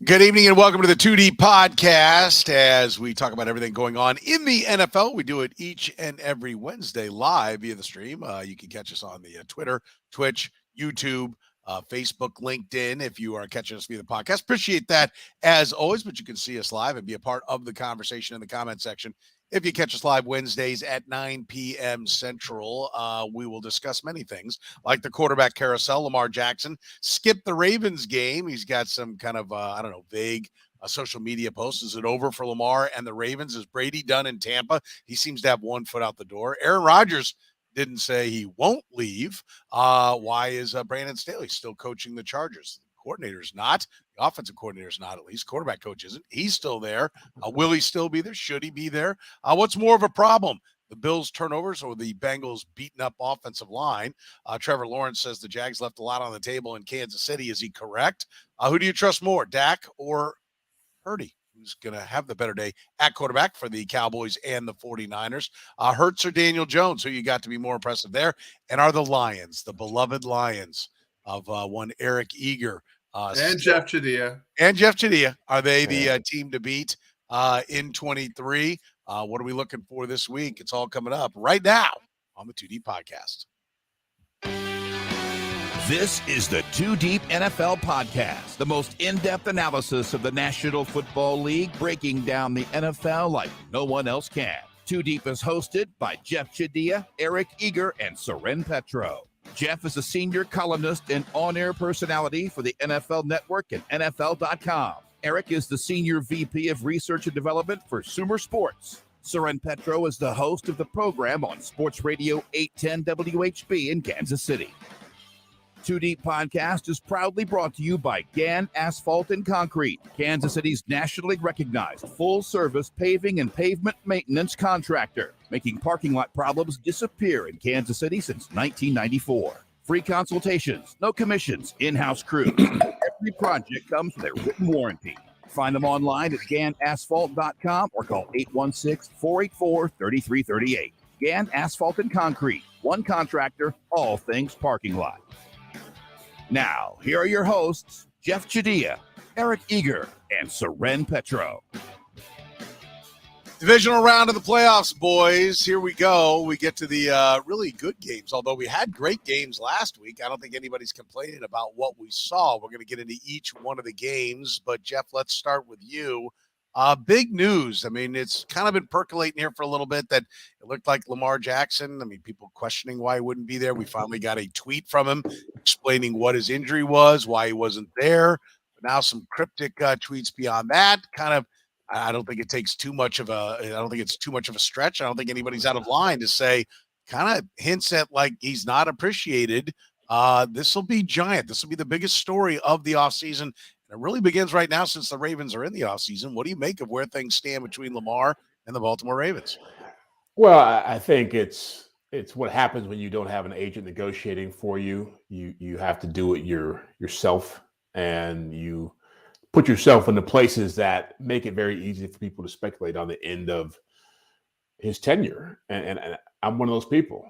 Good evening and welcome to the 2D podcast as we talk about everything going on in the NFL. We do it each and every Wednesday live via the stream. You can catch us on the Twitter, Twitch, YouTube, Facebook, LinkedIn if you are catching us via the podcast. Appreciate that as always, but you can see us live and be a part of the conversation in the comment section. If you catch us live Wednesdays at 9 p.m. Central, we will discuss many things like the quarterback carousel. Lamar Jackson skipped the Ravens game. He's got some kind of, vague social media posts. Is it over for Lamar and the Ravens? Is Brady done in Tampa? He seems to have one foot out the door. Aaron Rodgers didn't say he won't leave. Why is Brandon Staley still coaching the Chargers? Coordinator's not. The offensive coordinator's not, at least. Quarterback coach isn't. He's still there. Will he still be there? Should he be there? What's more of a problem? The Bills' turnovers or the Bengals' beaten up offensive line? Trevor Lawrence says the Jags left a lot on the table in Kansas City. Is he correct? Who do you trust more, Dak or Purdy? Who's going to have the better day at quarterback for the Cowboys and the 49ers? Hurts or Daniel Jones? Who you got to be more impressive there? And are the Lions, the beloved Lions of one Eric Eager, and Jeff Chadiha, are they the team to beat in 23? What are we looking for this week? It's all coming up right now on the 2D podcast. This is the 2 Deep NFL podcast, the most in-depth analysis of the National Football League, breaking down the NFL like no one else can. 2 Deep is hosted by Jeff Chadiha, Eric Eager, and Soren Petro. Jeff is a senior columnist and on-air personality for the NFL Network and NFL.com. Eric is the senior VP of Research and Development for Sumer Sports. Soren Petro is the host of the program on Sports Radio 810 WHB in Kansas City. 2 Deep Podcast is proudly brought to you by Gann Asphalt and Concrete, Kansas City's nationally recognized full-service paving and pavement maintenance contractor, making parking lot problems disappear in Kansas City since 1994. Free consultations, no commissions, in-house crews. Every project comes with a written warranty. Find them online at GannAsphalt.com or call 816-484-3338. Gann Asphalt and Concrete, one contractor, all things parking lot. Now, here are your hosts, Jeff Chadiha, Eric Eager, and Soren Petro. Divisional round of the playoffs, boys. Here we go. We get to the really good games, although we had great games last week. I don't think anybody's complaining about what we saw. We're going to get into each one of the games, but Jeff, let's start with you. Big news. I mean, it's kind of been percolating here for a little bit that it looked like Lamar Jackson. I mean, people questioning why he wouldn't be there. We finally got a tweet from him explaining what his injury was, why he wasn't there. But now some cryptic tweets beyond that. Kind of, I don't think it takes too much of a. I don't think it's too much of a stretch. I don't think anybody's out of line to say. Kind of hints at like he's not appreciated. This will be giant. This will be the biggest story of the offseason. It really begins right now since the Ravens are in the offseason. What do you make of where things stand between Lamar and the Baltimore Ravens? Well, I think it's what happens when you don't have an agent negotiating for you. You have to do it yourself, and you put yourself in the places that make it very easy for people to speculate on the end of his tenure. And I'm one of those people.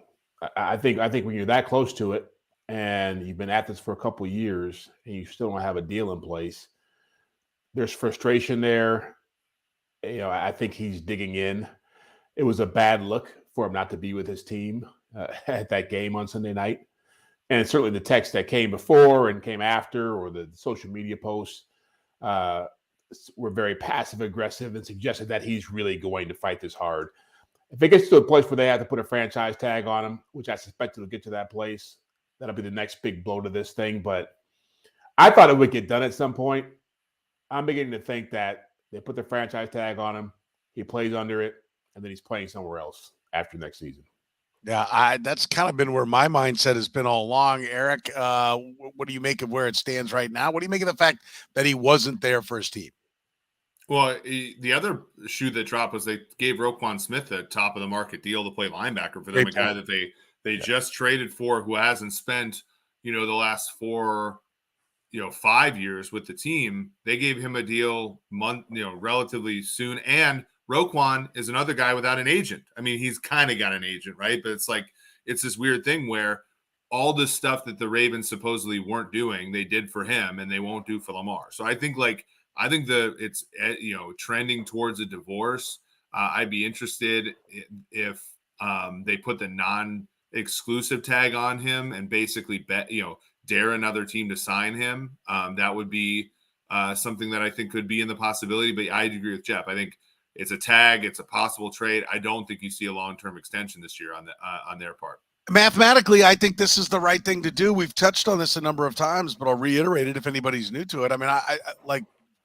I think when you're that close to it, and you've been at this for a couple of years and you still don't have a deal in place, there's frustration there. You know, I think he's digging in. It was a bad look for him not to be with his team at that game on Sunday night. And certainly the text that came before and came after, or the social media posts, were very passive aggressive and suggested that he's really going to fight this hard. If it gets to a place where they have to put a franchise tag on him, which I suspect it'll get to that place, that'll be the next big blow to this thing. But I thought it would get done at some point. I'm beginning to think that they put the franchise tag on him, he plays under it, and then he's playing somewhere else after next season. Yeah, that's kind of been where my mindset has been all along. Eric, what do you make of where it stands right now? What do you make of the fact that he wasn't there for his team? Well, the other shoe that dropped was they gave Roquan Smith a top of the market deal to play linebacker for them, a guy that they just traded for, who hasn't spent, the last 5 years with the team. They gave him a deal relatively soon. And Roquan is another guy without an agent. I mean, he's kind of got an agent, right? But it's this weird thing where all this stuff that the Ravens supposedly weren't doing, they did for him and they won't do for Lamar. So I think I think it's trending towards a divorce. I'd be interested if they put the non-exclusive tag on him and basically dare another team to sign him. That would be something that I think could be in the possibility. But I agree with Jeff. I think it's a tag. It's a possible trade. I don't think you see a long-term extension this year on their part. Mathematically, I think this is the right thing to do. We've touched on this a number of times, but I'll reiterate it if anybody's new to it. I mean, I like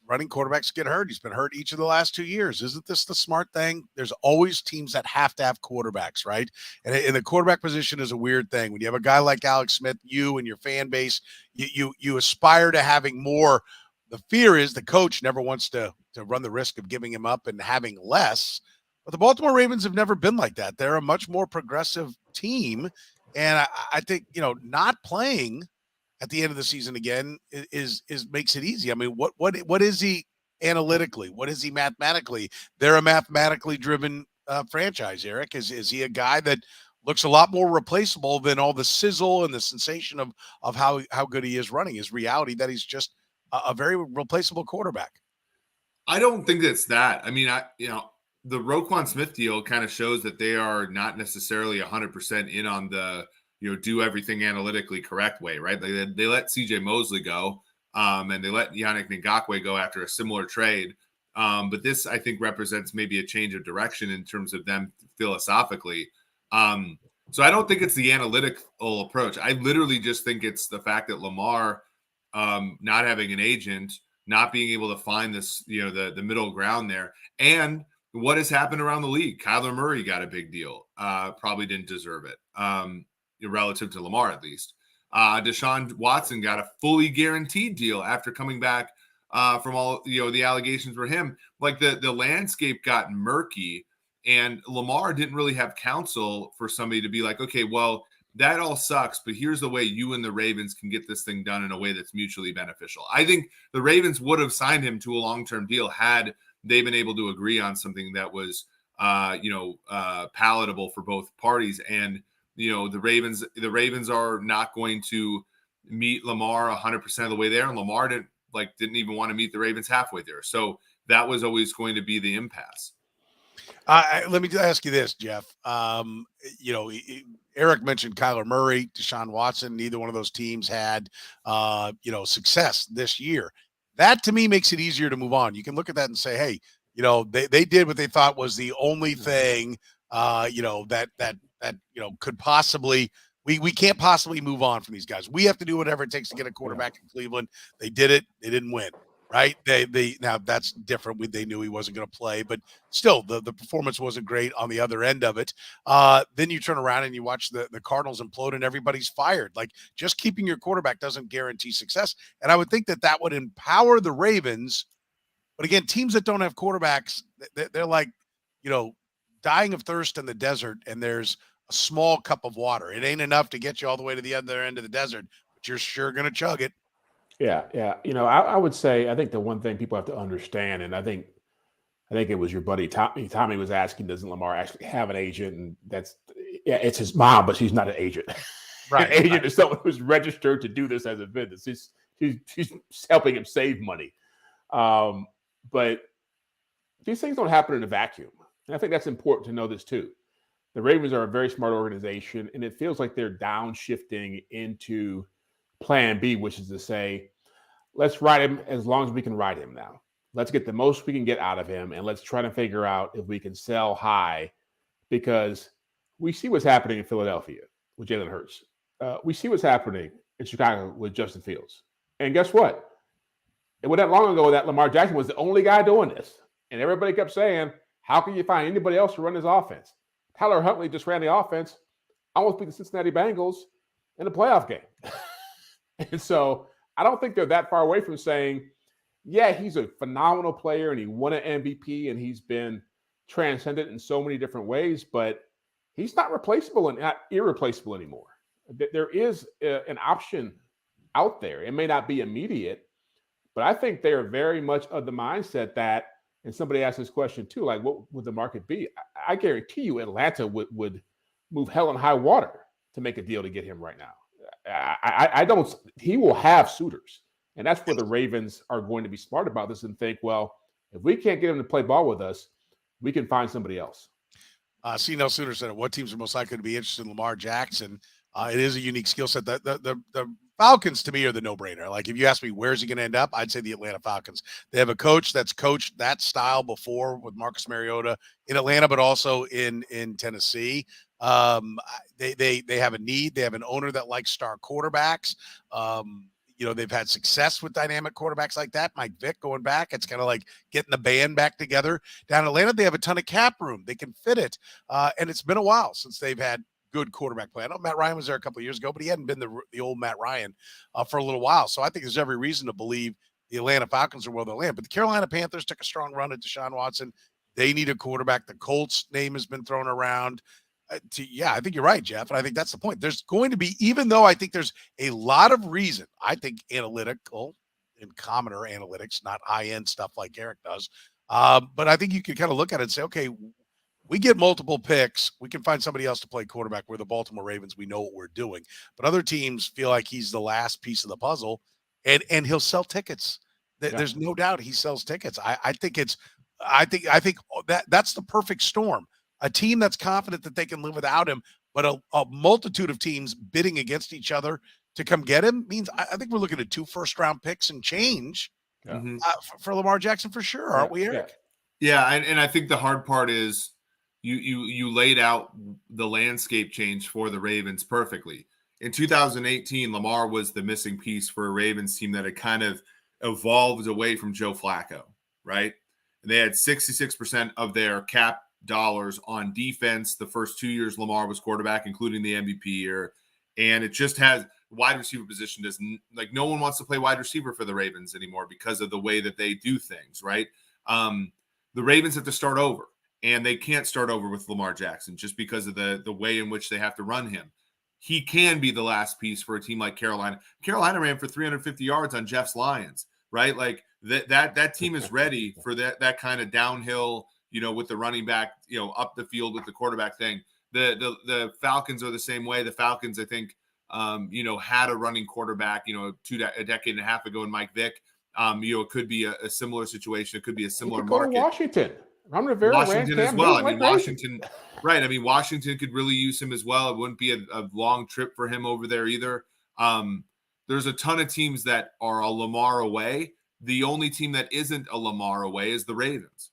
running quarterbacks get hurt. He's been hurt each of the last 2 years. Isn't this the smart thing? There's always teams that have to have quarterbacks, right? And the quarterback position is a weird thing. When you have a guy like Alex Smith, you and your fan base, you aspire to having more. The fear is the coach never wants to run the risk of giving him up and having less. But the Baltimore Ravens have never been like that. They're a much more progressive team. And I think, not playing at the end of the season again is makes it easy. I mean, what is he analytically? What is he mathematically? They're a mathematically driven franchise, Eric. Is he a guy that looks a lot more replaceable than all the sizzle and the sensation of how good he is running? His reality that he's just a very replaceable quarterback. I don't think it's that. I mean, the Roquan Smith deal kind of shows that they are not necessarily 100% in on the, do everything analytically correct way, right? They let CJ Mosley go, and they let Yannick Ngakoue go after a similar trade. But this, I think, represents maybe a change of direction in terms of them philosophically. So I don't think it's the analytical approach. I literally just think it's the fact that Lamar, not having an agent, not being able to find this, the middle ground there, and what has happened around the league. Kyler Murray got a big deal. Probably didn't deserve it, relative to Lamar at least. Deshaun Watson got a fully guaranteed deal after coming back from all, the allegations were him. Like the landscape got murky, and Lamar didn't really have counsel for somebody to be like, okay, well, that all sucks, but here's the way you and the Ravens can get this thing done in a way that's mutually beneficial. I think the Ravens would have signed him to a long-term deal had they been able to agree on something that was, palatable for both parties. And, the Ravens are not going to meet Lamar 100% of the way there. And Lamar didn't even want to meet the Ravens halfway there. So that was always going to be the impasse. Let me ask you this, Jeff. Eric mentioned Kyler Murray, Deshaun Watson. Neither one of those teams had, success this year. That to me makes it easier to move on. You can look at that and say, hey, they did what they thought was the only thing, that could possibly. We can't possibly move on from these guys. We have to do whatever it takes to get a quarterback in Cleveland. They did it. They didn't win. Right. They now that's different. They knew he wasn't going to play, but still the performance wasn't great on the other end of it. Then you turn around and you watch the Cardinals implode and everybody's fired. Like, just keeping your quarterback doesn't guarantee success. And I would think that would empower the Ravens. But again, teams that don't have quarterbacks, they're like, dying of thirst in the desert, and there's a small cup of water. It ain't enough to get you all the way to the other end of the desert, but you're sure going to chug it. Yeah. I would say, I think the one thing people have to understand, and I think it was your buddy Tommy. Tommy was asking, doesn't Lamar actually have an agent? And it's his mom, but she's not an agent. Right. An agent is someone who's registered to do this as a business. She's helping him save money. But these things don't happen in a vacuum. And I think that's important to know this too. The Ravens are a very smart organization, and it feels like they're downshifting into plan B, which is to say, let's ride him as long as we can ride him now. Let's get the most we can get out of him, and let's try to figure out if we can sell high, because we see what's happening in Philadelphia with Jalen Hurts. We see what's happening in Chicago with Justin Fields. And guess what? It wasn't that long ago that Lamar Jackson was the only guy doing this. And everybody kept saying, how can you find anybody else to run this offense? Tyler Huntley just ran the offense, almost beat the Cincinnati Bengals in a playoff game. And so I don't think they're that far away from saying, yeah, he's a phenomenal player and he won an MVP and he's been transcendent in so many different ways, but he's not replaceable and not irreplaceable anymore. There is an option out there. It may not be immediate, but I think they are very much of the mindset that, and somebody asked this question too, like, what would the market be? I guarantee you Atlanta would move hell and high water to make a deal to get him right now. I don't. He will have suitors. And that's where the Ravens are going to be smart about this and think, well, if we can't get him to play ball with us, we can find somebody else. C. Sooner said, what teams are most likely to be interested in Lamar Jackson? It is a unique skill set. The Falcons, to me, are the no-brainer. Like, if you ask me where's he going to end up, I'd say the Atlanta Falcons. They have a coach that's coached that style before with Marcus Mariota in Atlanta, but also in Tennessee. They have a need. They have an owner that likes star quarterbacks. They've had success with dynamic quarterbacks like that. Mike Vick going back. It's kind of like getting the band back together. Down in Atlanta, they have a ton of cap room. They can fit it. And it's been a while since they've had good quarterback play. I know Matt Ryan was there a couple of years ago, but he hadn't been the old Matt Ryan for a little while. So I think there's every reason to believe the Atlanta Falcons are where they'll land. But the Carolina Panthers took a strong run at Deshaun Watson. They need a quarterback. The Colts name has been thrown around. I think you're right, Jeff. And I think that's the point. There's going to be, even though I think there's a lot of reason, I think analytical and commoner analytics, not high-end stuff like Eric does. But I think you can kind of look at it and say, okay, we get multiple picks. We can find somebody else to play quarterback. We're the Baltimore Ravens. We know what we're doing. But other teams feel like he's the last piece of the puzzle, and he'll sell tickets. There's no doubt he sells tickets. I think that's the perfect storm. A team that's confident that they can live without him, but a multitude of teams bidding against each other to come get him means I think we're looking at 2 first-round picks and change for Lamar Jackson for sure, aren't we, Eric? Yeah, and I think the hard part is you laid out the landscape change for the Ravens perfectly. In 2018, Lamar was the missing piece for a Ravens team that had kind of evolved away from Joe Flacco, right? And they had 66% of their cap dollars on defense the first 2 years Lamar was quarterback, including the MVP year. And it just has wide receiver position doesn't, like, no one wants to play wide receiver for the Ravens anymore because of the way that they do things, right? The Ravens have to start over, and they can't start over with Lamar Jackson just because of the way in which they have to run him. He can be the last piece for a team like Carolina. Carolina ran for 350 yards on Jeff's Lions, right? Like that team is ready for that kind of downhill, with the running back, up the field with the quarterback thing. The Falcons are the same way. The Falcons, I think, had a running quarterback, a decade and a half ago in Mike Vick. It could be a similar situation. It could be a similar market. Go to Washington. Ron Rivera Washington as well. Washington, right. Washington could really use him as well. It wouldn't be a long trip for him over there either. There's a ton of teams that are a Lamar away. The only team that isn't a Lamar away is the Ravens.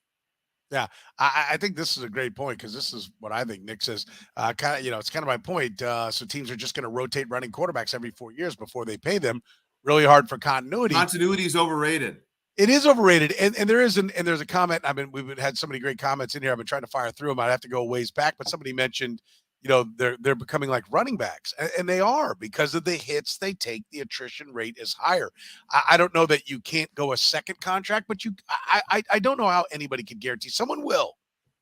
Yeah, I think this is a great point because this is what I think Nick says. It's kind of my point. So teams are just going to rotate running quarterbacks every 4 years before they pay them. Really hard for continuity. Continuity is overrated. It is overrated, and there's a comment. We've had so many great comments in here. I've been trying to fire through them. I'd have to go a ways back, but somebody mentioned, they're becoming like running backs, and they are because of the hits they take. The attrition rate is higher. I don't know that you can't go a second contract, but I don't know how anybody could guarantee. Someone will,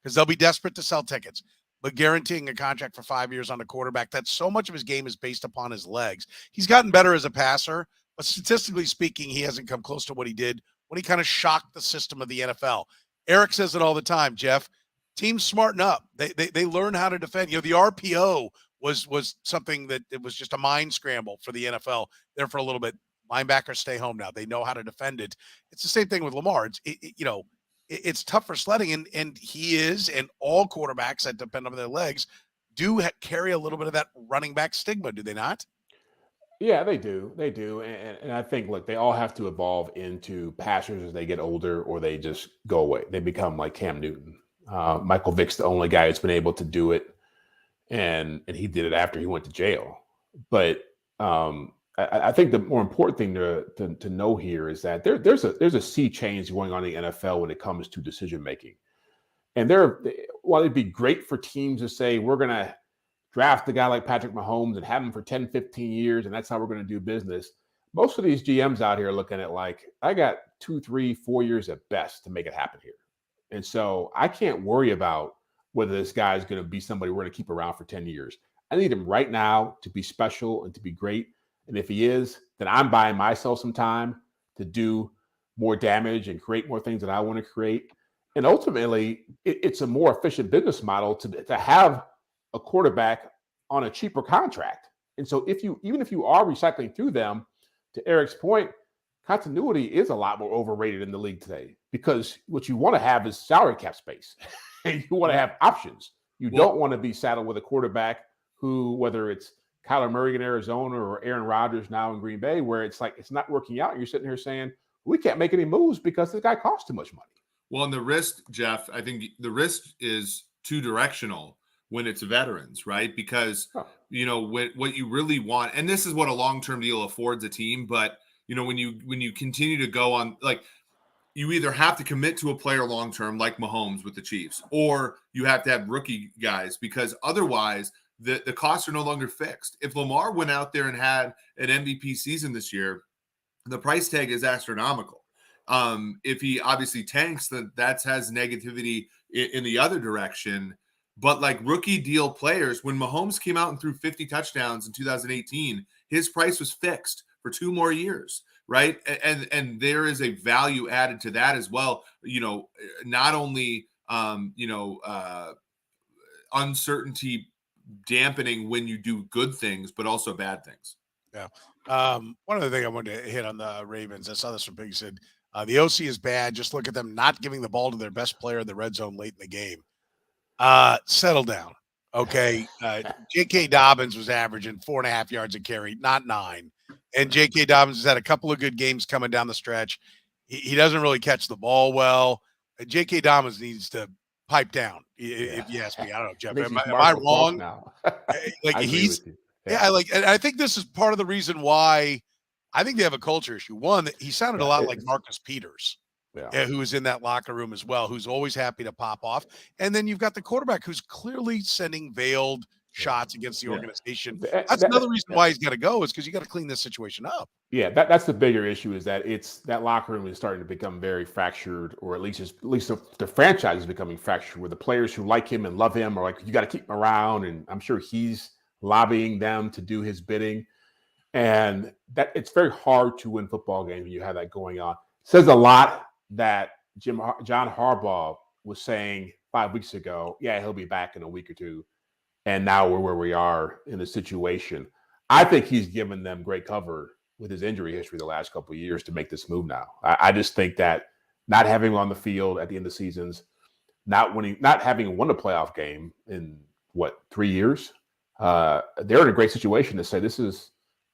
because they'll be desperate to sell tickets. But guaranteeing a contract for 5 years on a quarterback, that so much of his game is based upon his legs. He's gotten better as a passer, but statistically speaking, he hasn't come close to what he did when he kind of shocked the system of the NFL. Eric says it all the time, Jeff. Teams smarten up. They learn how to defend. The RPO was something that it was just a mind scramble for the NFL there for a little bit. Linebackers stay home now. They know how to defend it. It's the same thing with Lamar. It's tough for sledding, and he is, and all quarterbacks that depend on their legs do carry a little bit of that running back stigma, do they not? Yeah, they do. They do. And I think, look, they all have to evolve into passers as they get older, or they just go away. They become like Cam Newton. Michael Vick's the only guy who's been able to do it. And he did it after he went to jail. But I think the more important thing to know here is that there's a sea change going on in the NFL when it comes to decision making. And while it'd be great for teams to say, we're going to draft a guy like Patrick Mahomes and have him for 10, 15 years, and that's how we're going to do business. Most of these GMs out here are looking at like, I got 2, 3, 4 years at best to make it happen here. And so I can't worry about whether this guy is going to be somebody we're going to keep around for 10 years. I need him right now to be special and to be great. And if he is, then I'm buying myself some time to do more damage and create more things that I want to create. And ultimately, it's a more efficient business model to have a quarterback on a cheaper contract. And so even if you are recycling through them, to Eric's point, continuity is a lot more overrated in the league today because what you want to have is salary cap space and you want to have options. You don't want to be saddled with a quarterback who, whether it's Kyler Murray in Arizona or Aaron Rodgers now in Green Bay, where it's like it's not working out. And you're sitting here saying, we can't make any moves because this guy costs too much money. Well, and the risk, Jeff, I think the risk is two directional when it's veterans, right? Because, what you really want, and this is what a long-term deal affords a team, but, when you continue to go on, like, you either have to commit to a player long-term like Mahomes with the Chiefs, or you have to have rookie guys because otherwise the costs are no longer fixed. If Lamar went out there and had an MVP season this year, the price tag is astronomical. If he obviously tanks, that has negativity in the other direction. But like rookie deal players, when Mahomes came out and threw 50 touchdowns in 2018, his price was fixed for 2 more years, right? And there is a value added to that as well. Not only uncertainty dampening when you do good things, but also bad things. Yeah. One other thing I wanted to hit on the Ravens. I saw this from Big said the OC is bad. Just look at them not giving the ball to their best player in the red zone late in the game. Settle down. Okay. J.K. Dobbins was averaging 4.5 yards a carry, not 9. And J.K. Dobbins has had a couple of good games coming down the stretch. He doesn't really catch the ball well. J.K. Dobbins needs to pipe down. If you ask me, I don't know, Jeff. Am I wrong? Now. Like he's and I think this is part of the reason why I think they have a culture issue. One, that he sounded a lot like Marcus Peters. Who is in that locker room as well, who's always happy to pop off. And then you've got the quarterback who's clearly sending veiled shots against the organization. That's another reason why he's got to go, is because you got to clean this situation up. Yeah, that's the bigger issue, is that that locker room is starting to become very fractured, or at least the franchise is becoming fractured, where the players who like him and love him are like, you got to keep him around. And I'm sure he's lobbying them to do his bidding. And that it's very hard to win football games when you have that going on. Says a lot that John Harbaugh was saying 5 weeks ago, he'll be back in a week or two. And now we're where we are in the situation. I think he's given them great cover with his injury history the last couple of years to make this move now. I just think that not having him on the field at the end of seasons, not having won a playoff game in 3 years, they're in a great situation to say this is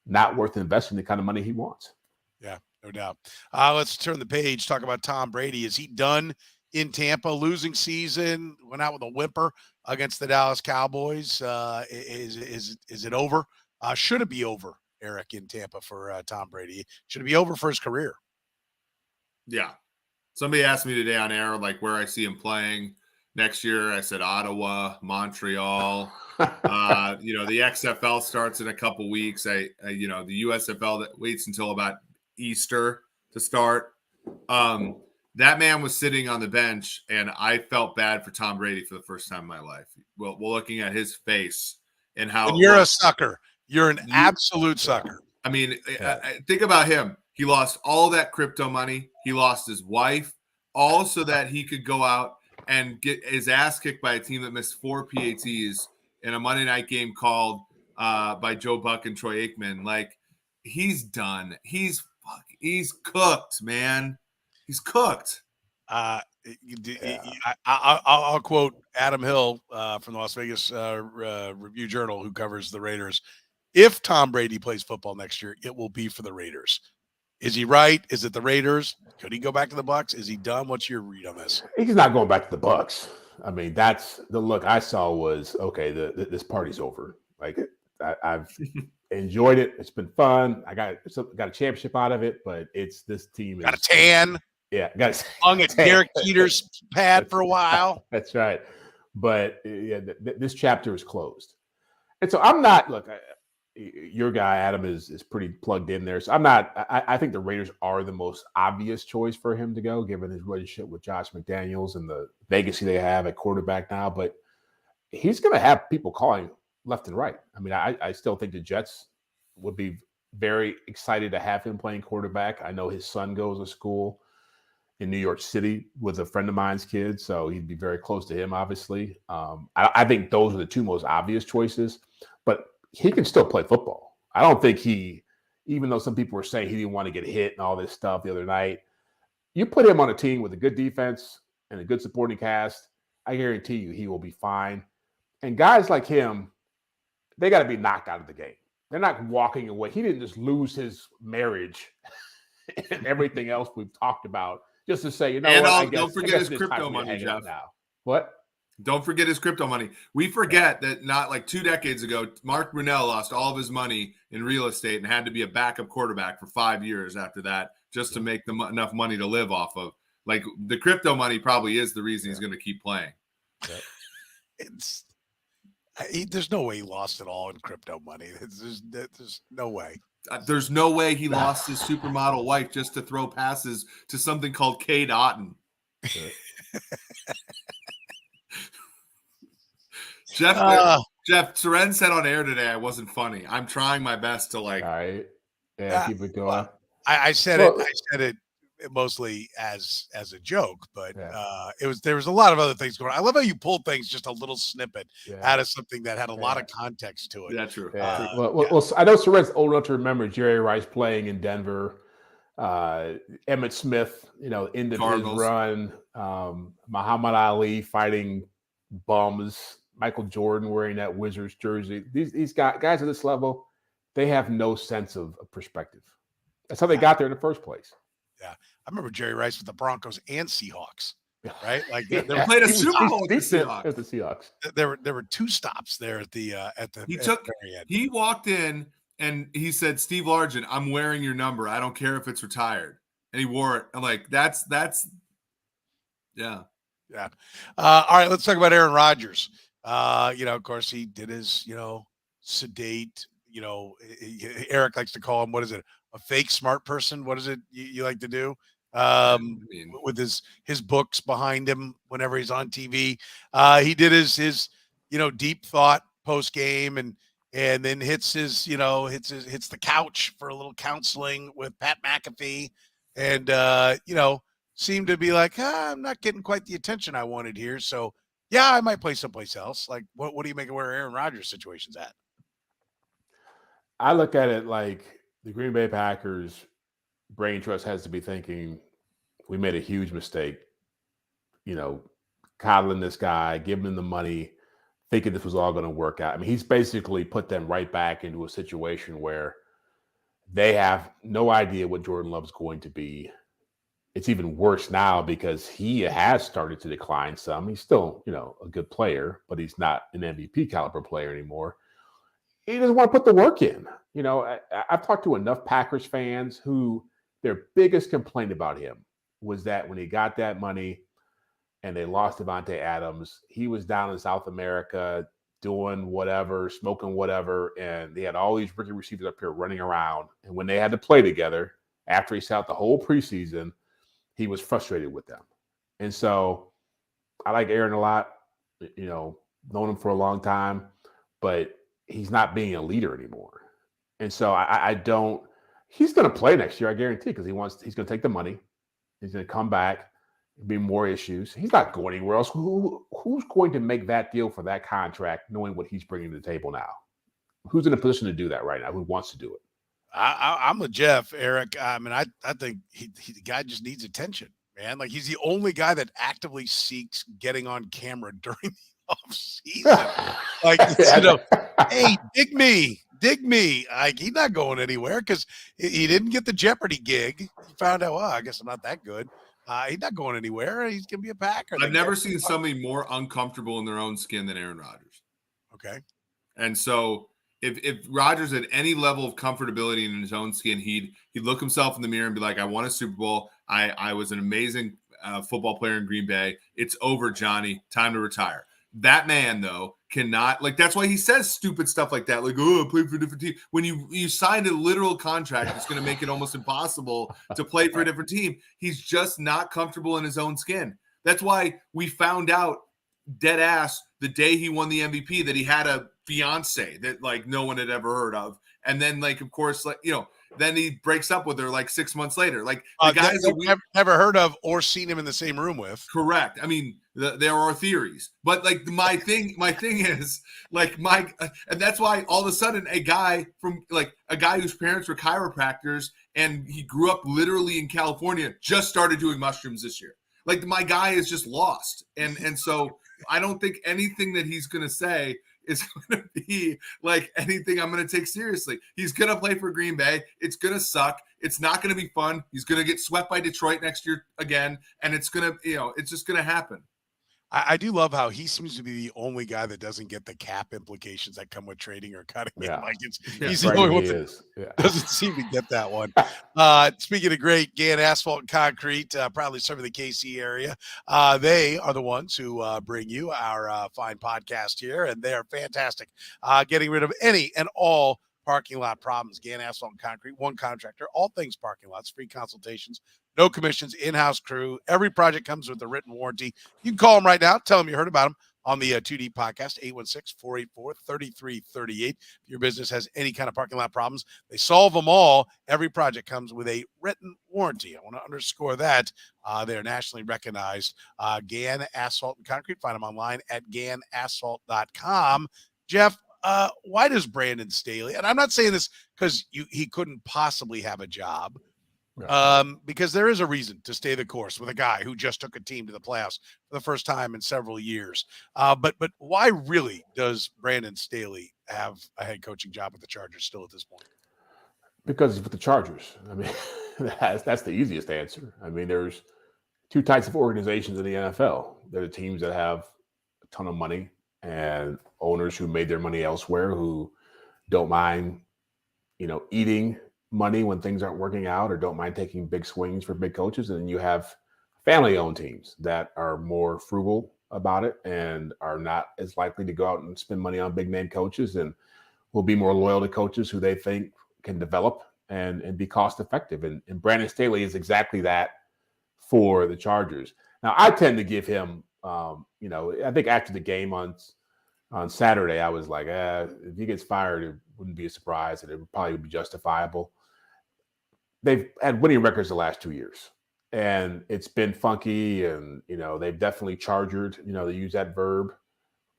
not worth investing the kind of money he wants. Yeah. No doubt. Let's turn the page, talk about Tom Brady. Is he done in Tampa? Losing season, went out with a whimper against the Dallas Cowboys. Is it over? Should it be over, Eric, in Tampa for Tom Brady? Should it be over for his career? Yeah. Somebody asked me today on air, like, where I see him playing next year. I said Ottawa, Montreal. The XFL starts in a couple weeks. The USFL that waits until about Easter to start. That man was sitting on the bench, and I felt bad for Tom Brady for the first time in my life. Well, looking at his face and how you're a sucker. You're an absolute sucker. I mean, think about him. He lost all that crypto money. He lost his wife, all so that he could go out and get his ass kicked by a team that missed 4 PATs in a Monday night game called by Joe Buck and Troy Aikman. Like, he's done. He's cooked, man. He's cooked. I'll quote Adam Hill from the Las Vegas Review Journal, who covers the Raiders. If Tom Brady plays football next year, it will be for the Raiders. Is he right? Is it the Raiders? Could he go back to the Bucs? Is he done? What's your read on this? He's not going back to the Bucs. I mean, that's the look I saw was, okay, this party's over. Like, I've enjoyed it. It's been fun. I got a championship out of it, but this team got a tan. Yeah, got hung at Derek Jeter's pad for a while. That's right. But this chapter is closed, and so I'm not. Look, your guy Adam is pretty plugged in there. So I'm not. I think the Raiders are the most obvious choice for him to go, given his relationship with Josh McDaniels and the legacy they have at quarterback now. But he's going to have people calling left and right. I mean, I still think the Jets would be very excited to have him playing quarterback. I know his son goes to school in New York City with a friend of mine's kid, so he'd be very close to him, obviously. I think those are the two most obvious choices, but he can still play football. I don't think he even though some people were saying he didn't want to get hit and all this stuff the other night. You put him on a team with a good defense and a good supporting cast, I guarantee you he will be fine. And guys like him, they got to be knocked out of the game. They're not walking away. He didn't just lose his marriage and everything else we've talked about just to say, don't forget his crypto money, Jeff. Now. What? Don't forget his crypto money. We forget that not like 2 decades ago, Mark Brunell lost all of his money in real estate and had to be a backup quarterback for 5 years after that just to make enough money to live off of. Like the crypto money probably is the reason he's going to keep playing. There's no way he lost it all in crypto money. There's no way. There's no way he lost his supermodel wife just to throw passes to something called Cade Otton. Jeff, Soren said on air today I wasn't funny. I'm trying my best to like. All right. Yeah, keep it going. I said it mostly as a joke, but there was a lot of other things going on. I love how you pulled things just a little snippet out of something that had a lot of context to it. Yeah, true. Well, I know Soren's old enough to remember Jerry Rice playing in Denver, Emmitt Smith, end of his run, Muhammad Ali fighting bums, Michael Jordan wearing that Wizards jersey. These guys at this level, they have no sense of perspective. That's how they got there in the first place. Yeah, I remember Jerry Rice with the Broncos and Seahawks, right? Like they played a Super Bowl with the Seahawks. There were 2 stops there at the very end. He walked in and he said, "Steve Largent, I'm wearing your number. I don't care if it's retired." And he wore it. I'm like, that's yeah. All right, let's talk about Aaron Rodgers. Of course, he did his sedate. Eric likes to call him, what is it? A fake smart person. What is it you like to do? With his books behind him whenever he's on TV. He did his deep thought post game and then hits the couch for a little counseling with Pat McAfee and seemed to be like, I'm not getting quite the attention I wanted here. So yeah, I might play someplace else. Like what do you make of where Aaron Rodgers' situation's at? I look at it like the Green Bay Packers brain trust has to be thinking we made a huge mistake, coddling this guy, giving him the money, thinking this was all going to work out. I mean, he's basically put them right back into a situation where they have no idea what Jordan Love's going to be. It's even worse now because he has started to decline some. He's still, a good player, but he's not an MVP caliber player anymore. He doesn't want to put the work in. I've talked to enough Packers fans who their biggest complaint about him was that when he got that money and they lost Devontae Adams, he was down in South America doing whatever, smoking whatever, and they had all these rookie receivers up here running around. And when they had to play together, after he sat the whole preseason, he was frustrated with them. And so I like Aaron a lot, known him for a long time, but he's not being a leader anymore. And so I don't – he's going to play next year, I guarantee, because he's going to take the money. He's going to come back, be more issues. He's not going anywhere else. Who's going to make that deal for that contract knowing what he's bringing to the table now? Who's in a position to do that right now? Who wants to do it? I'm with Jeff, Eric. I mean, I think the guy just needs attention, man. Like he's the only guy that actively seeks getting on camera during the off season. Like, hey, dig me. Like he's not going anywhere because he didn't get the Jeopardy gig. He found out, I guess I'm not that good. He's not going anywhere. He's gonna be a Packer. I've never seen somebody more uncomfortable in their own skin than Aaron Rodgers. Okay, and so. If Rodgers had any level of comfortability in his own skin, he'd look himself in the mirror and be like, I won a Super Bowl. I was an amazing football player in Green Bay. It's over, Johnny. Time to retire. That man, though, cannot – like that's why he says stupid stuff like that. Like, I played for a different team. When you signed a literal contract that's going to make it almost impossible to play for a different team, he's just not comfortable in his own skin. That's why we found out dead ass the day he won the MVP that he had a fiance that like no one had ever heard of. And then like, of course, like, then he breaks up with her like 6 months later. Like the guys that we never heard of or seen him in the same room with. Correct. I mean, there are theories, but like my thing is like and that's why all of a sudden a guy whose parents were chiropractors and he grew up literally in California just started doing mushrooms this year. Like my guy is just lost, and so I don't think anything that he's going to say is going to be like anything I'm going to take seriously. He's going to play for Green Bay. It's going to suck. It's not going to be fun. He's going to get swept by Detroit next year again, and it's going to, it's just going to happen. I do love how he seems to be the only guy that doesn't get the cap implications that come with trading or cutting. Yeah. Like he's the only one that doesn't seem to get that one. Speaking of great, Gann Asphalt and Concrete, proudly serving the KC area. They are the ones who bring you our fine podcast here, and they are fantastic. Getting rid of any and all parking lot problems. Gann Asphalt and Concrete, one contractor, all things parking lots, free consultations, no commissions, in-house crew. Every project comes with a written warranty. You can call them right now. Tell them you heard about them on the 2D podcast, 816-484-3338. If your business has any kind of parking lot problems, they solve them all. Every project comes with a written warranty. I want to underscore that. They're nationally recognized. Gann Asphalt and Concrete. Find them online at gannasphalt.com. Jeff, why does Brandon Staley, and I'm not saying this because he couldn't possibly have a job, because there is a reason to stay the course with a guy who just took a team to the playoffs for the first time in several years. But why really does Brandon Staley have a head coaching job with the Chargers still at this point? Because he's with the Chargers. I mean, that's the easiest answer. I mean, there's two types of organizations in the NFL. There are the teams that have a ton of money and owners who made their money elsewhere who don't mind, eating money when things aren't working out or don't mind taking big swings for big coaches. And then you have family-owned teams that are more frugal about it and are not as likely to go out and spend money on big-name coaches and will be more loyal to coaches who they think can develop and be cost-effective. And Brandon Staley is exactly that for the Chargers. Now, I tend to give him, I think after the game on Saturday, I was like, if he gets fired, it wouldn't be a surprise and it would probably be justifiable. They've had winning records the last 2 years, and it's been funky, and they've definitely chargered. They use that verb,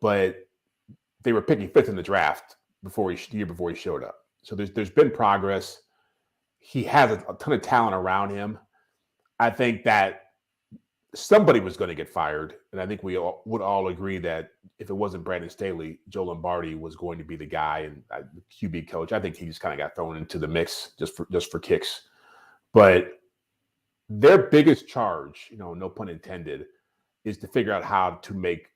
but they were picking fifth in the draft the year before he showed up. So there's been progress. He has a ton of talent around him. I think that somebody was going to get fired, and I think we would all agree that if it wasn't Brandon Staley, Joe Lombardi was going to be the guy and the QB coach. I think he just kind of got thrown into the mix just for kicks. But their biggest charge, no pun intended, is to figure out how to make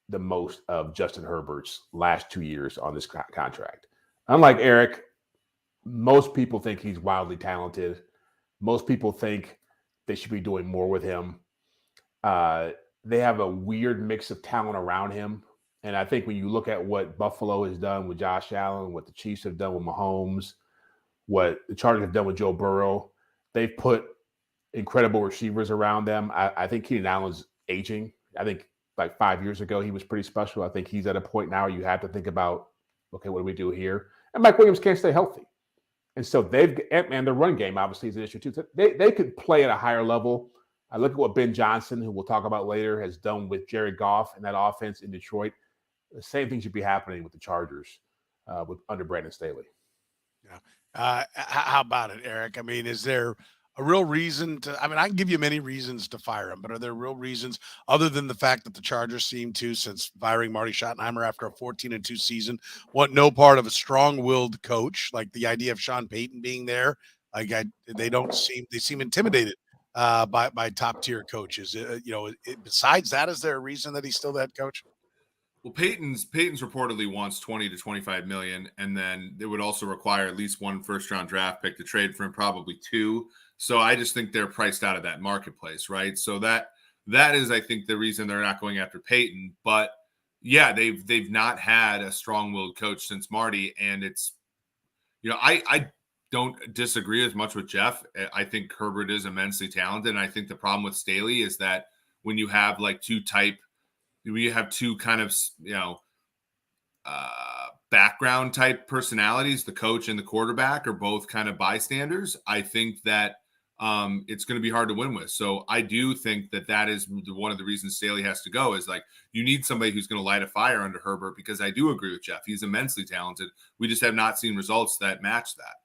the most of Justin Herbert's last 2 years on this contract. Unlike Eric, most people think he's wildly talented. Most people think they should be doing more with him. They have a weird mix of talent around him. And I think when you look at what Buffalo has done with Josh Allen, what the Chiefs have done with Mahomes, what the Chargers have done with Joe Burrow, they've put incredible receivers around them. I think Keenan Allen's aging. I think like 5 years ago, he was pretty special. I think he's at a point now where you have to think about, okay, what do we do here? And Mike Williams can't stay healthy. And so and their run game obviously is an issue too. So they could play at a higher level. I look at what Ben Johnson, who we'll talk about later, has done with Jared Goff and that offense in Detroit. The same thing should be happening with the Chargers under Brandon Staley. Yeah. How about it, Eric? I mean, is there a real reason I can give you many reasons to fire him, but are there real reasons other than the fact that the Chargers seem to, since firing Marty Schottenheimer after a 14-2 season, want no part of a strong-willed coach, like the idea of Sean Payton being there? They seem intimidated by top-tier coaches. Besides that, is there a reason that he's still the head coach? Well, Peyton's reportedly wants 20 to 25 million, and then it would also require at least one first-round draft pick to trade for him, probably two. So I just think they're priced out of that marketplace, right? So that is, I think, the reason they're not going after Peyton. But yeah, they've not had a strong-willed coach since Marty, and it's, I don't disagree as much with Jeff. I think Herbert is immensely talented, and I think the problem with Staley is that when you have like two kind of, background type personalities, the coach and the quarterback are both kind of bystanders, I think that it's going to be hard to win with. So I do think that is one of the reasons Staley has to go, is like, you need somebody who's going to light a fire under Herbert, because I do agree with Jeff. He's immensely talented. We just have not seen results that match that.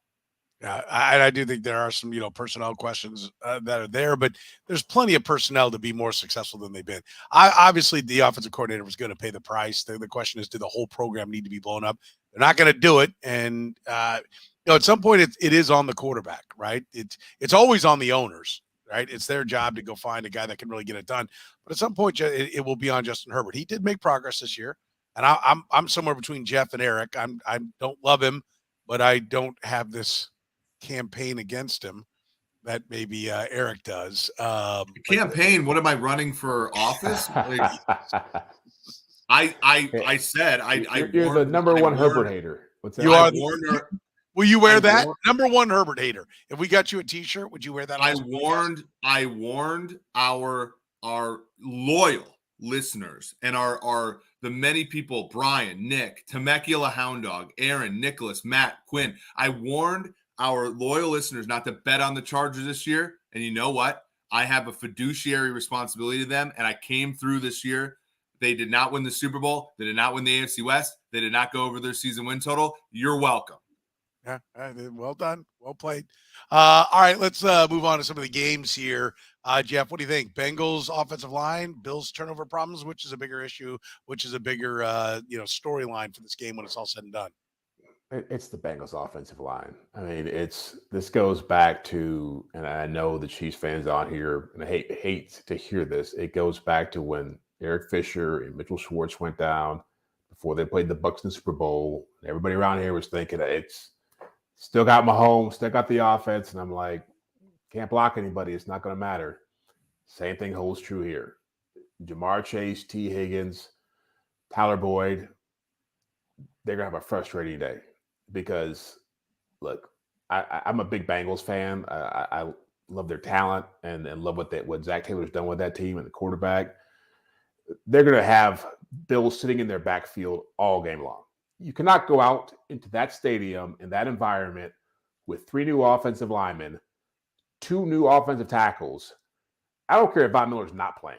Yeah, I do think there are some, personnel questions that are there, but there's plenty of personnel to be more successful than they've been. Obviously, the offensive coordinator was going to pay the price. The question is, did the whole program need to be blown up? They're not going to do it, and at some point, it is on the quarterback, right? It's always on the owners, right? It's their job to go find a guy that can really get it done. But at some point, it will be on Justin Herbert. He did make progress this year, and I'm somewhere between Jeff and Eric. I don't love him, but I don't have this campaign against him that maybe Eric does. Campaign? What am I running for office? I said you're the number one Herbert hater. What's that? You are. Will you wear that? Number one Herbert hater. If we got you a T-shirt, would you wear that? I warned our loyal listeners and the many people, Brian, Nick, Temecula Hound Dog, Aaron, Nicholas, Matt, Quinn. I warned our loyal listeners not to bet on the Chargers this year. And you know what? I have a fiduciary responsibility to them, and I came through this year. They did not win the Super Bowl. They did not win the AFC West. They did not go over their season win total. You're welcome. Yeah, well done. Well played. All right, let's move on to some of the games here. Jeff, what do you think? Bengals offensive line, Bills turnover problems, which is a bigger issue, which is a bigger storyline for this game when it's all said and done? It's the Bengals offensive line. I mean, this goes back to, and I know the Chiefs fans on here, and I hate to hear this. It goes back to when Eric Fisher and Mitchell Schwartz went down before they played the Bucs in the Super Bowl. Everybody around here was thinking, it's still got Mahomes, still got the offense, and I'm like, can't block anybody. It's not going to matter. Same thing holds true here. Jamar Chase, T. Higgins, Tyler Boyd, they're going to have a frustrating day. Because, look, I'm a big Bengals fan. I love their talent and love what Zach Taylor's done with that team and the quarterback. They're going to have Bills sitting in their backfield all game long. You cannot go out into that stadium in that environment with 3 new offensive linemen, 2 new offensive tackles. I don't care if Von Miller's not playing.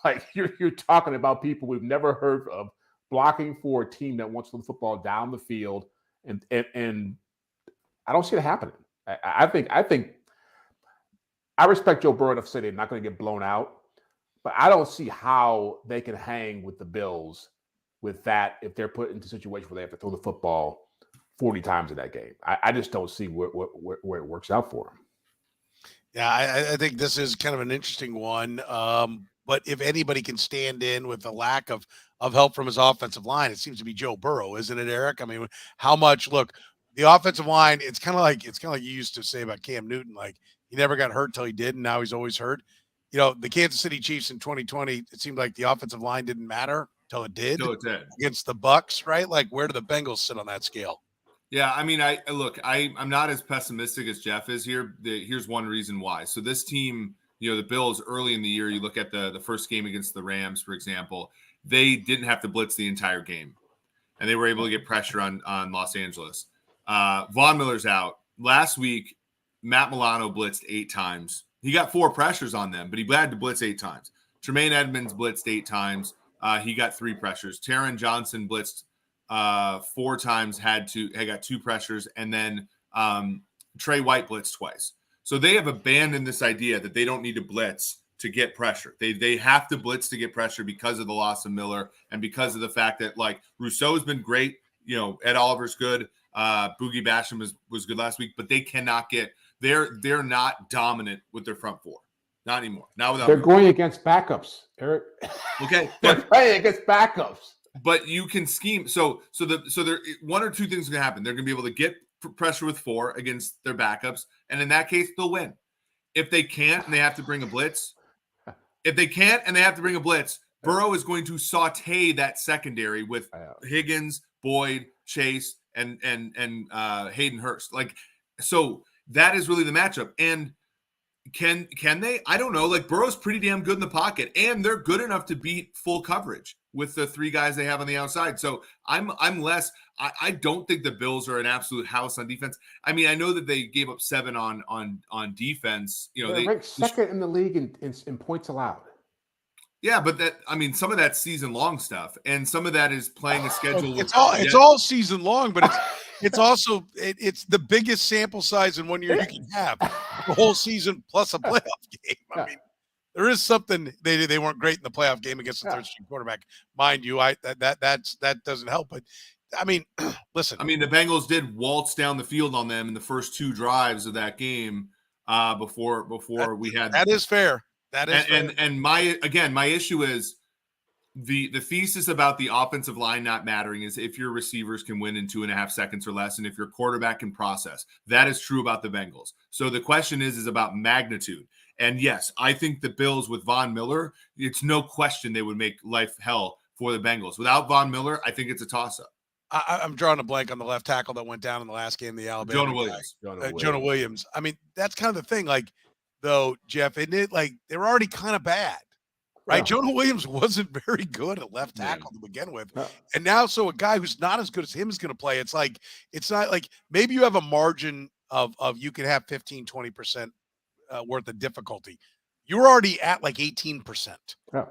Like, you're talking about people we've never heard of blocking for a team that wants to the football down the field. And I don't see it happening. I think I respect Joe Burrow enough to say they're not going to get blown out, but I don't see how they can hang with the Bills with that if they're put into a situation where they have to throw the football 40 times in that game. I just don't see where it works out for them. Yeah, I think this is kind of an interesting one. But if anybody can stand in with the lack of help from his offensive line, it seems to be Joe Burrow, isn't it, Eric? I mean, how much? Look, the offensive line. It's kind of like you used to say about Cam Newton. Like, he never got hurt till he did, and now he's always hurt. The Kansas City Chiefs in 2020. It seemed like the offensive line didn't matter till it did. Against the Bucs, right? Like, where do the Bengals sit on that scale? Yeah, I mean, I'm not as pessimistic as Jeff is here. Here's one reason why. So this team, the Bills early in the year, you look at the first game against the Rams, for example, they didn't have to blitz the entire game, and they were able to get pressure on Los Angeles. Von Miller's out. Last week, Matt Milano blitzed 8 times. He got 4 pressures on them, but he had to blitz 8 times. Tremaine Edmonds blitzed 8 times. He got 3 pressures. Taron Johnson blitzed 4 times, got 2 pressures, and then Trey White blitzed twice. So they have abandoned this idea that they don't need to blitz to get pressure. They have to blitz to get pressure because of the loss of Miller and because of the fact that, like, Rousseau's been great. Ed Oliver's good. Boogie Basham was good last week, but they cannot get – they're not dominant with their front 4. Not anymore. Not without They're going against backups, Eric. Okay. They're playing against backups. But you can scheme. So there 1 or 2 things are going to happen. They're going to be able to get pressure with 4 against their backups, and in that case, they'll win. If they can't and they have to bring a blitz, Burrow is going to saute that secondary with Higgins, Boyd, Chase, and Hayden Hurst. Like, so that is really the matchup. And can they? I don't know. Like, Burrow's pretty damn good in the pocket, and they're good enough to beat full coverage. with the three guys they have on the outside. So I'm less. I don't think the Bills are an absolute house on defense. I mean, I know that they gave up 7 on defense. You know, They're ranked second in the league in points allowed. Yeah, but some of that's season long stuff, and some of that is playing a schedule. It's all season long, but it's also it's the biggest sample size in 1 year you can have, the whole season plus a playoff game. I mean, there is something they weren't great in the playoff game against the third string quarterback, mind you. That doesn't help, but I mean, listen. I mean, the Bengals did waltz down the field on them in the first 2 drives of that game before we had. That is fair. That is and my issue is the thesis about the offensive line not mattering is if your receivers can win in 2.5 seconds or less, and if your quarterback can process. That is true about the Bengals. So the question is about magnitude. And yes, I think the Bills with Von Miller, it's no question they would make life hell for the Bengals. Without Von Miller, I think it's a toss-up. I'm drawing a blank on the left tackle that went down in the last game, the Alabama. Jonah Williams. I mean, that's kind of the thing. Like, though, Jeff, isn't it? Like, they were already kind of bad, right? Yeah. Jonah Williams wasn't very good at left tackle to begin with. Yeah. And now, so a guy who's not as good as him is going to play. It's like, it's not like maybe you have a margin of you can have 15, 20% worth of difficulty. You're already at like 18%,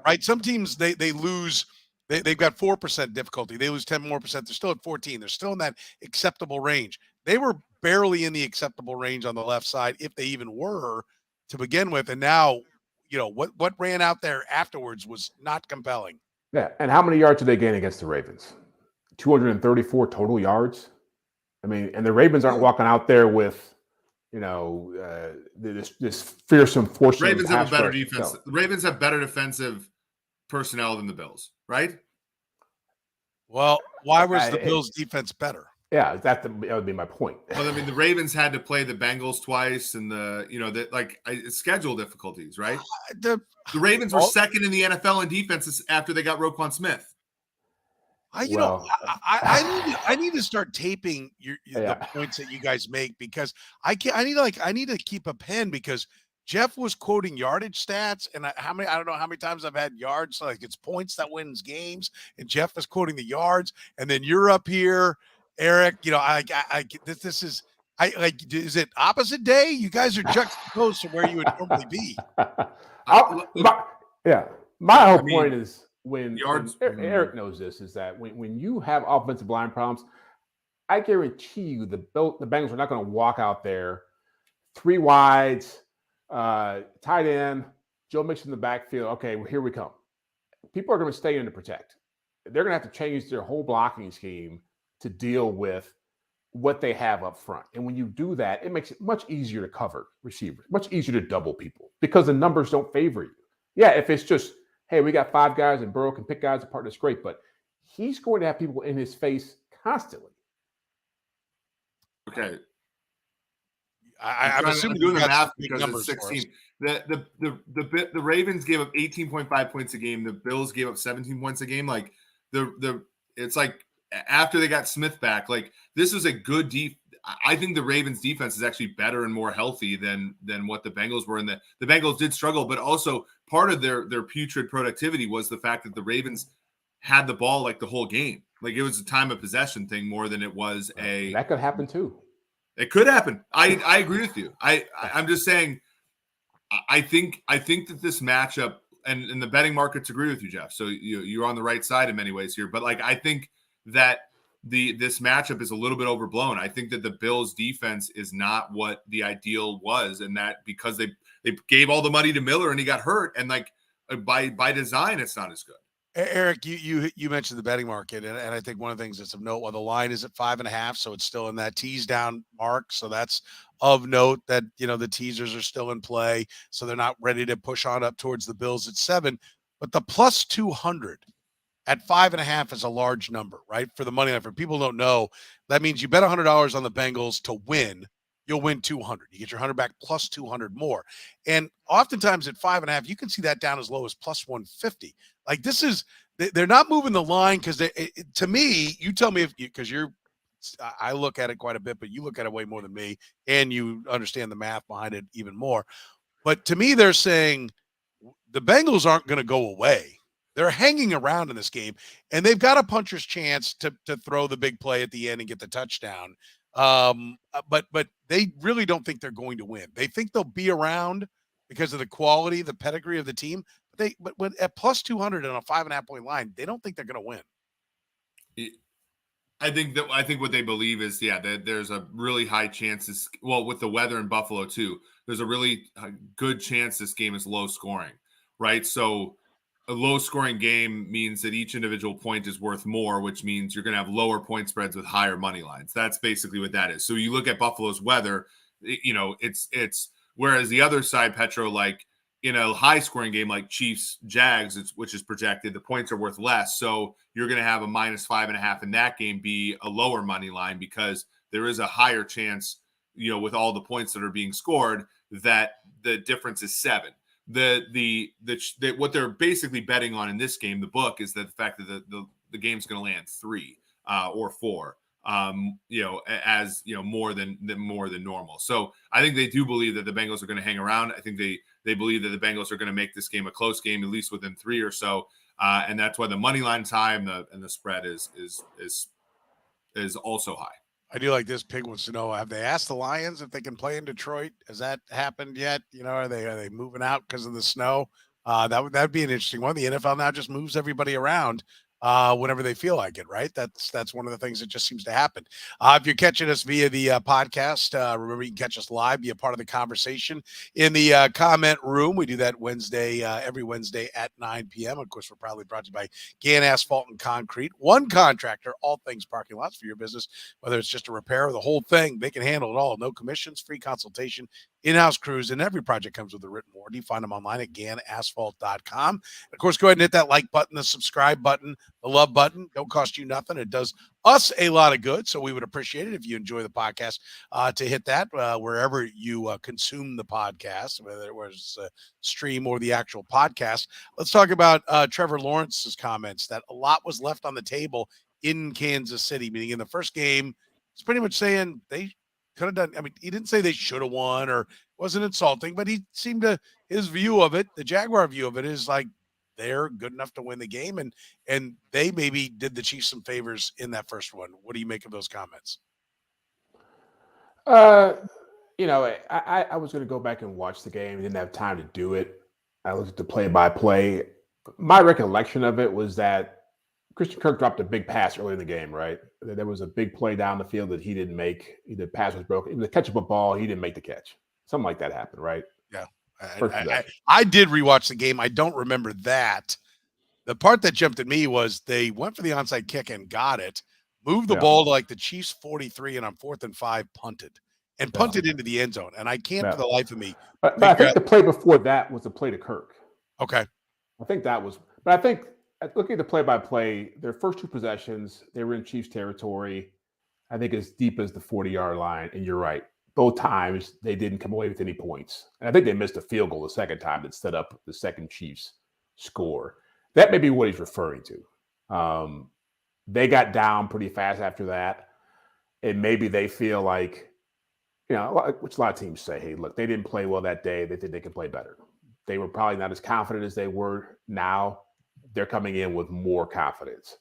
right? Some teams, they lose. They've got 4% difficulty. They lose 10 more percent. They're still at 14. They're still in that acceptable range. They were barely in the acceptable range on the left side, if they even were to begin with. And now, you know, what ran out there afterwards was not compelling. Yeah. And how many yards did they gain against the Ravens? 234 total yards. I mean, and the Ravens aren't walking out there with, you know, this fearsome force. Ravens have a better defense. The Ravens have better defensive personnel than the Bills, right? Well, why was the Bills' defense better? Yeah, that would be my point. Well, I mean, the Ravens had to play the Bengals twice, and schedule difficulties, right? The Ravens were second in the NFL in defenses after they got Roquan Smith. I need to start taping the points that you guys make, because I need to keep a pen, because Jeff was quoting yardage stats, and I don't know how many times I've had yards. Like, it's points that wins games, and Jeff is quoting the yards, and then you're up here, Eric. You know, is it opposite day? You guys are juxtaposed from where you would normally be. My whole point is when Eric knows this, is that when you have offensive line problems, I guarantee you the Bengals are not going to walk out there 3 wides. Tight end, Joe Mixon in the backfield. Okay, well, here we come. People are going to stay in to protect. They're going to have to change their whole blocking scheme to deal with what they have up front. And when you do that, it makes it much easier to cover receivers, much easier to double people, because the numbers don't favor you. Yeah, if it's just, hey, we got 5 guys and Burrow can pick guys apart, that's great. But he's going to have people in his face constantly. Okay. I'm assuming doing the math because it's 16. The Ravens gave up 18.5 points a game. The Bills gave up 17 points a game. Like it's like after they got Smith back, like this was a good I think the Ravens defense is actually better and more healthy than what the Bengals were. And the Bengals did struggle, but also part of their putrid productivity was the fact that the Ravens had the ball like the whole game. Like, it was a time of possession thing more than it was that could happen too. It could happen. I agree with you. I'm just saying, I think that this matchup, and the betting markets agree with you, Jeff. So you're on the right side in many ways here. But like, I think that this matchup is a little bit overblown. I think that the Bills defense is not what the ideal was, and that because they gave all the money to Miller and he got hurt, and like by design, it's not as good. Eric, you mentioned the betting market, and I think one of the things that's of note, the line is at 5.5, so it's still in that tease down mark. So that's of note that, you know, the teasers are still in play, so they're not ready to push on up towards the Bills at 7. But the plus 200 at 5.5 is a large number, right? For the money line. For people who don't know, that means you bet $100 on the Bengals to win. You'll win 200. You get your 100 back plus 200 more. And oftentimes at 5.5, you can see that down as low as plus 150. Like, this is, they're not moving the line because to me, you tell me because I look at it quite a bit, but you look at it way more than me, and you understand the math behind it even more. But to me, they're saying the Bengals aren't going to go away. They're hanging around in this game, and they've got a puncher's chance to throw the big play at the end and get the touchdown. But they really don't think they're going to win. They think they'll be around because of the quality, the pedigree of the team. But when at plus 200 on a 5.5 point line, they don't think they're going to win. I think what they believe is, that there's a really high chance with the weather in Buffalo too, there's a really good chance this game is low scoring, right? So a low scoring game means that each individual point is worth more, which means you're going to have lower point spreads with higher money lines. That's basically what that is. So you look at Buffalo's weather, it's whereas the other side, Petro, like in a high scoring game like Chiefs Jags, which is projected, the points are worth less. So you're going to have a minus 5.5 in that game be a lower money line because there is a higher chance, with all the points that are being scored, that the difference is 7. What they're basically betting on in this game, the book, is that the fact that the game's going to land 3 or 4, more than normal. So I think they do believe that the Bengals are going to hang around. I think they believe that the Bengals are going to make this game a close game, at least within 3 or so, and that's why the money line's high and the spread is also high. I do like this. Pig wants to know: have they asked the Lions if they can play in Detroit? Has that happened yet? Are they moving out because of the snow? That'd be an interesting one. The NFL now just moves everybody around whenever they feel like it, right? That's one of the things that just seems to happen. If you're catching us via the podcast, remember you can catch us live, be a part of the conversation in the comment room. We do that every Wednesday at 9 p.m. Of course, we're proudly brought to you by Gann Asphalt and Concrete. One contractor, all things parking lots for your business, whether it's just a repair or the whole thing, they can handle it all. No commissions, free consultation, in-house crews, and every project comes with a written warranty. Find them online at GannAsphalt.com. Of course, go ahead and hit that like button, the subscribe button, the love button. Don't cost you nothing. It does us a lot of good, so we would appreciate it if you enjoy the podcast to hit that wherever you consume the podcast, whether it was stream or the actual podcast. Let's talk about Trevor Lawrence's comments that a lot was left on the table in Kansas City, meaning in the first game, he's pretty much saying they could have done. I mean, he didn't say they should have won or wasn't insulting, but he seemed to, his view of it, the Jaguar view of it, is like they're good enough to win the game, and they maybe did the Chiefs some favors in that first one. What do you make of those comments? I was going to go back and watch the game. Didn't have time to do it. I looked at the play-by-play. My recollection of it was that Christian Kirk dropped a big pass early in the game, right? There was a big play down the field that he didn't make. The pass was broken. It was a catchable ball. He didn't make the catch. Something like that happened, right? Yeah. I did rewatch the game. I don't remember that. The part that jumped at me was they went for the onside kick and got it, moved the ball to like the Chiefs 43, and on 4th and 5 punted into the end zone. And I can't for the life of me. But I think the play before that was the play to Kirk. Okay. I think that was, but I think looking at the play-by-play, their first 2 possessions, they were in Chiefs territory, I think as deep as the 40-yard line. And you're right. Both times, they didn't come away with any points. And I think they missed a field goal the second time that set up the second Chiefs score. That may be what he's referring to. They got down pretty fast after that. And maybe they feel like, which a lot of teams say, hey, look, they didn't play well that day. They think they can play better. They were probably not as confident as they were now. They're coming in with more confidence.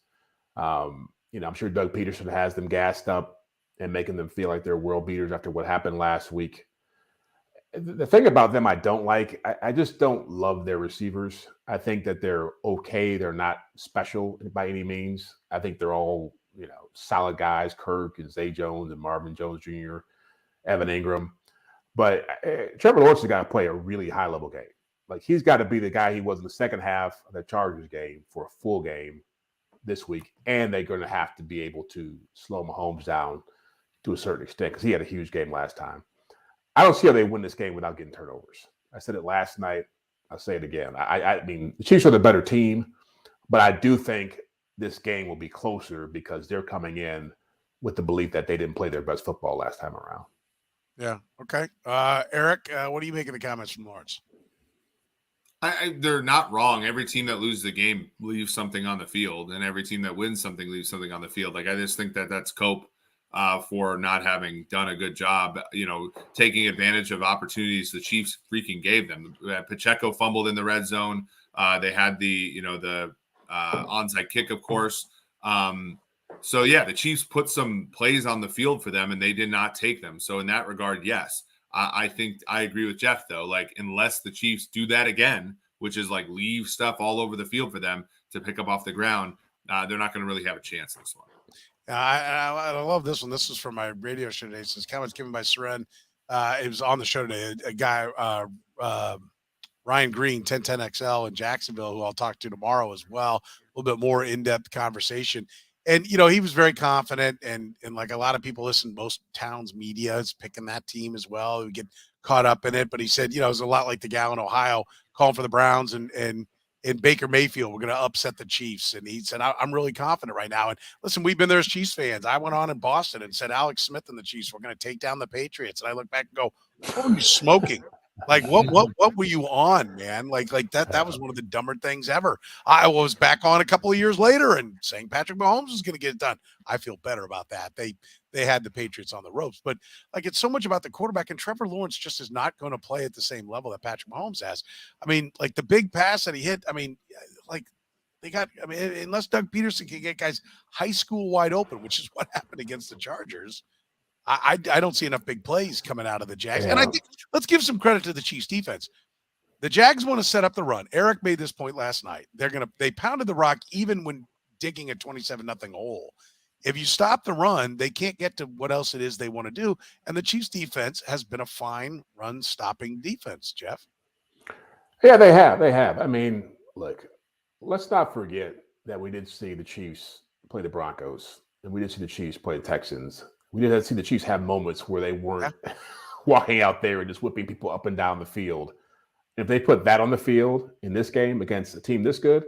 I'm sure Doug Peterson has them gassed up and making them feel like they're world beaters after what happened last week. The thing about them I don't like, I just don't love their receivers. I think that they're okay. They're not special by any means. I think they're all, solid guys, Kirk and Zay Jones and Marvin Jones Jr., Evan Ingram. But Trevor Lawrence has got to play a really high-level game. Like, he's got to be the guy he was in the second half of the Chargers game for a full game this week. And they're going to have to be able to slow Mahomes down to a certain extent because he had a huge game last time. I don't see how they win this game without getting turnovers. I said it last night. I'll say it again. I mean, the Chiefs are the better team, but I do think this game will be closer because they're coming in with the belief that they didn't play their best football last time around. Yeah. Okay. Eric, what do you make of the comments from Lawrence? They're not wrong. Every team that loses the game leaves something on the field, and every team that wins something leaves something on the field. Like, I just think that that's cope for not having done a good job, taking advantage of opportunities the Chiefs freaking gave them. Pacheco fumbled in the red zone. They had the onside kick, of course. So yeah, the Chiefs put some plays on the field for them, and they did not take them. So in that regard, yes, I think I agree with Jeff though. Like unless the Chiefs do that again, which is like leave stuff all over the field for them to pick up off the ground, they're not going to really have a chance in this one. I love this one. This is from my radio show today. It says comments given by Soren. It was on the show today. A guy, Ryan Green, 1010XL in Jacksonville, who I'll talk to tomorrow as well. A little bit more in-depth conversation. And, you know, he was very confident. And like a lot of people listen, most towns media is picking that team as well. We get caught up in it. But he said, you know, it was a lot like the gal in Ohio calling for the Browns and Baker Mayfield, we're going to upset the Chiefs. And he said, I'm really confident right now. And listen, we've been there as Chiefs fans. I went on in Boston and said, Alex Smith and the Chiefs, we're going to take down the Patriots. And I look back and go, what were you smoking? Like, what were you on, man? Like that was one of the dumber things ever. I was back on a couple of years later and saying Patrick Mahomes was going to get it done. I feel better about that. They had the Patriots on the ropes, but like it's so much about the quarterback, and Trevor Lawrence just is not going to play at the same level that Patrick Mahomes has. I mean, like the big pass that he hit, I mean, like unless Doug Peterson can get guys high school wide open, which is what happened against the Chargers, I don't see enough big plays coming out of the Jags. Yeah. And I think let's give some credit to the Chiefs defense. The Jags want to set up the run. Eric made this point last night. They pounded the rock even when digging a 27-0 hole. If you stop the run, they can't get to what else it is they want to do. And the Chiefs defense has been a fine run-stopping defense, Jeff. Yeah, they have. They have. I mean, look, let's not forget that we did see the Chiefs play the Broncos, and we did see the Chiefs play the Texans. We did see the Chiefs have moments where they weren't walking out there and just whipping people up and down the field. If they put that on the field in this game against a team this good,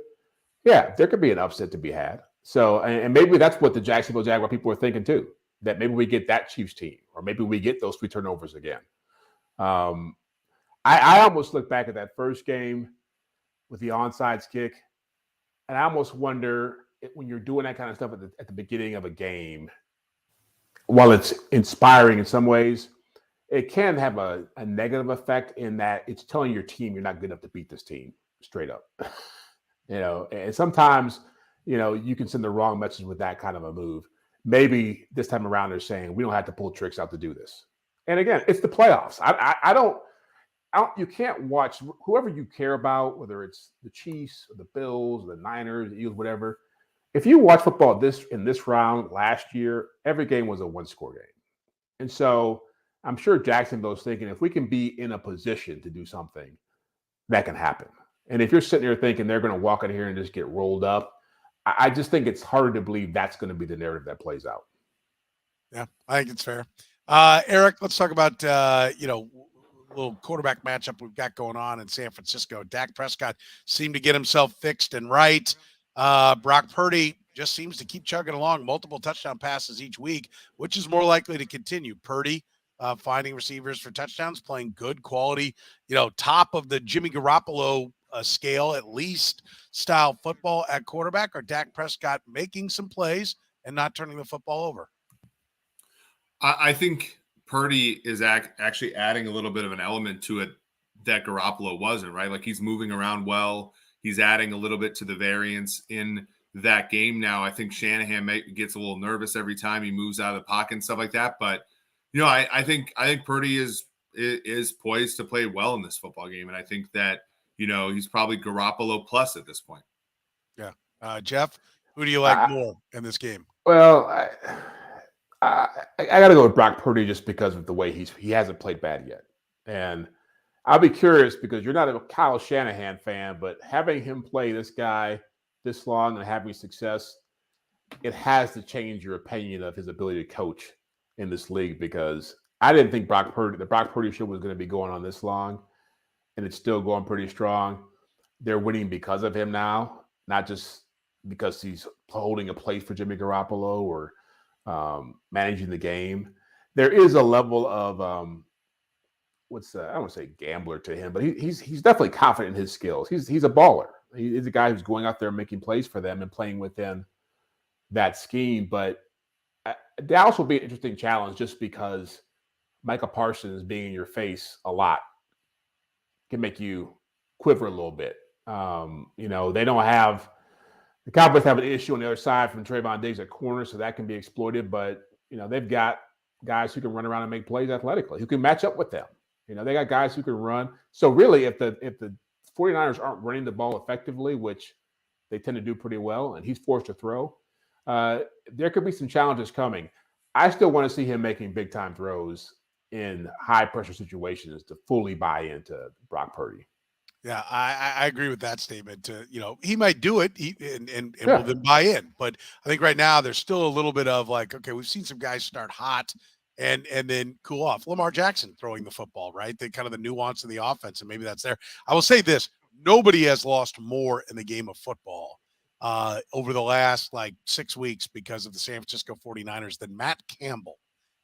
yeah, there could be an upset to be had. So, and maybe that's what the Jacksonville Jaguar people are thinking too, that maybe we get that Chiefs team, or maybe we get those 3 turnovers again. I almost look back at that first game with the onside kick, and I almost wonder when you're doing that kind of stuff at the beginning of a game, while it's inspiring in some ways, it can have a negative effect in that it's telling your team you're not good enough to beat this team straight up. You know, and sometimes, you know, you can send the wrong message with that kind of a move. Maybe this time around they're saying we don't have to pull tricks out to do this. And again, it's the playoffs. I don't. You can't watch whoever you care about, whether it's the Chiefs or the Bills or the Niners, the Eagles, whatever. If you watch football in this round last year, every game was a 1-score game. And so I'm sure Jacksonville's thinking if we can be in a position to do something, that can happen. And if you're sitting there thinking they're going to walk in here and just get rolled up, I just think it's harder to believe that's going to be the narrative that plays out. Yeah, I think it's fair. Eric, let's talk about, little quarterback matchup we've got going on in San Francisco. Dak Prescott seemed to get himself fixed and right. Brock Purdy just seems to keep chugging along, multiple touchdown passes each week, which is more likely to continue. Purdy finding receivers for touchdowns, playing good quality, top of the Jimmy Garoppolo scale, at least, style football at quarterback, or Dak Prescott making some plays and not turning the football over? I think Purdy is actually adding a little bit of an element to it that Garoppolo wasn't, right? Like he's moving around well. He's adding a little bit to the variance in that game now. I think Shanahan gets a little nervous every time he moves out of the pocket and stuff like that. But, I think Purdy is poised to play well in this football game. And I think that, he's probably Garoppolo plus at this point. Yeah. Jeff, who do you like more in this game? Well, I got to go with Brock Purdy just because of the way he hasn't played bad yet. And I'll be curious because you're not a Kyle Shanahan fan, but having him play this guy this long and having success, it has to change your opinion of his ability to coach in this league, because I didn't think the Brock Purdy show was going to be going on this long, and it's still going pretty strong. They're winning because of him now, not just because he's holding a place for Jimmy Garoppolo or managing the game. There is a level of I don't want to say gambler to him, but he's definitely confident in his skills. He's a baller. He's a guy who's going out there and making plays for them and playing within that scheme. But Dallas will be an interesting challenge just because Micah Parsons being in your face a lot can make you quiver a little bit. They don't have The Cowboys have an issue on the other side from Trayvon Diggs at corner, so that can be exploited. But, they've got guys who can run around and make plays athletically, who can match up with them. They got guys who can run. So really, if the 49ers aren't running the ball effectively, which they tend to do pretty well, and he's forced to throw, there could be some challenges coming. I still want to see him making big-time throws in high-pressure situations to fully buy into Brock Purdy. Yeah, I agree with that statement. He might do it and will then buy in. But I think right now there's still a little bit of like, okay, we've seen some guys start hot and then cool off. Lamar Jackson throwing the football, right? The kind of the nuance of the offense, and maybe that's there. I will say this: nobody has lost more in the game of football over the last 6 weeks because of the San Francisco 49ers than Matt Campbell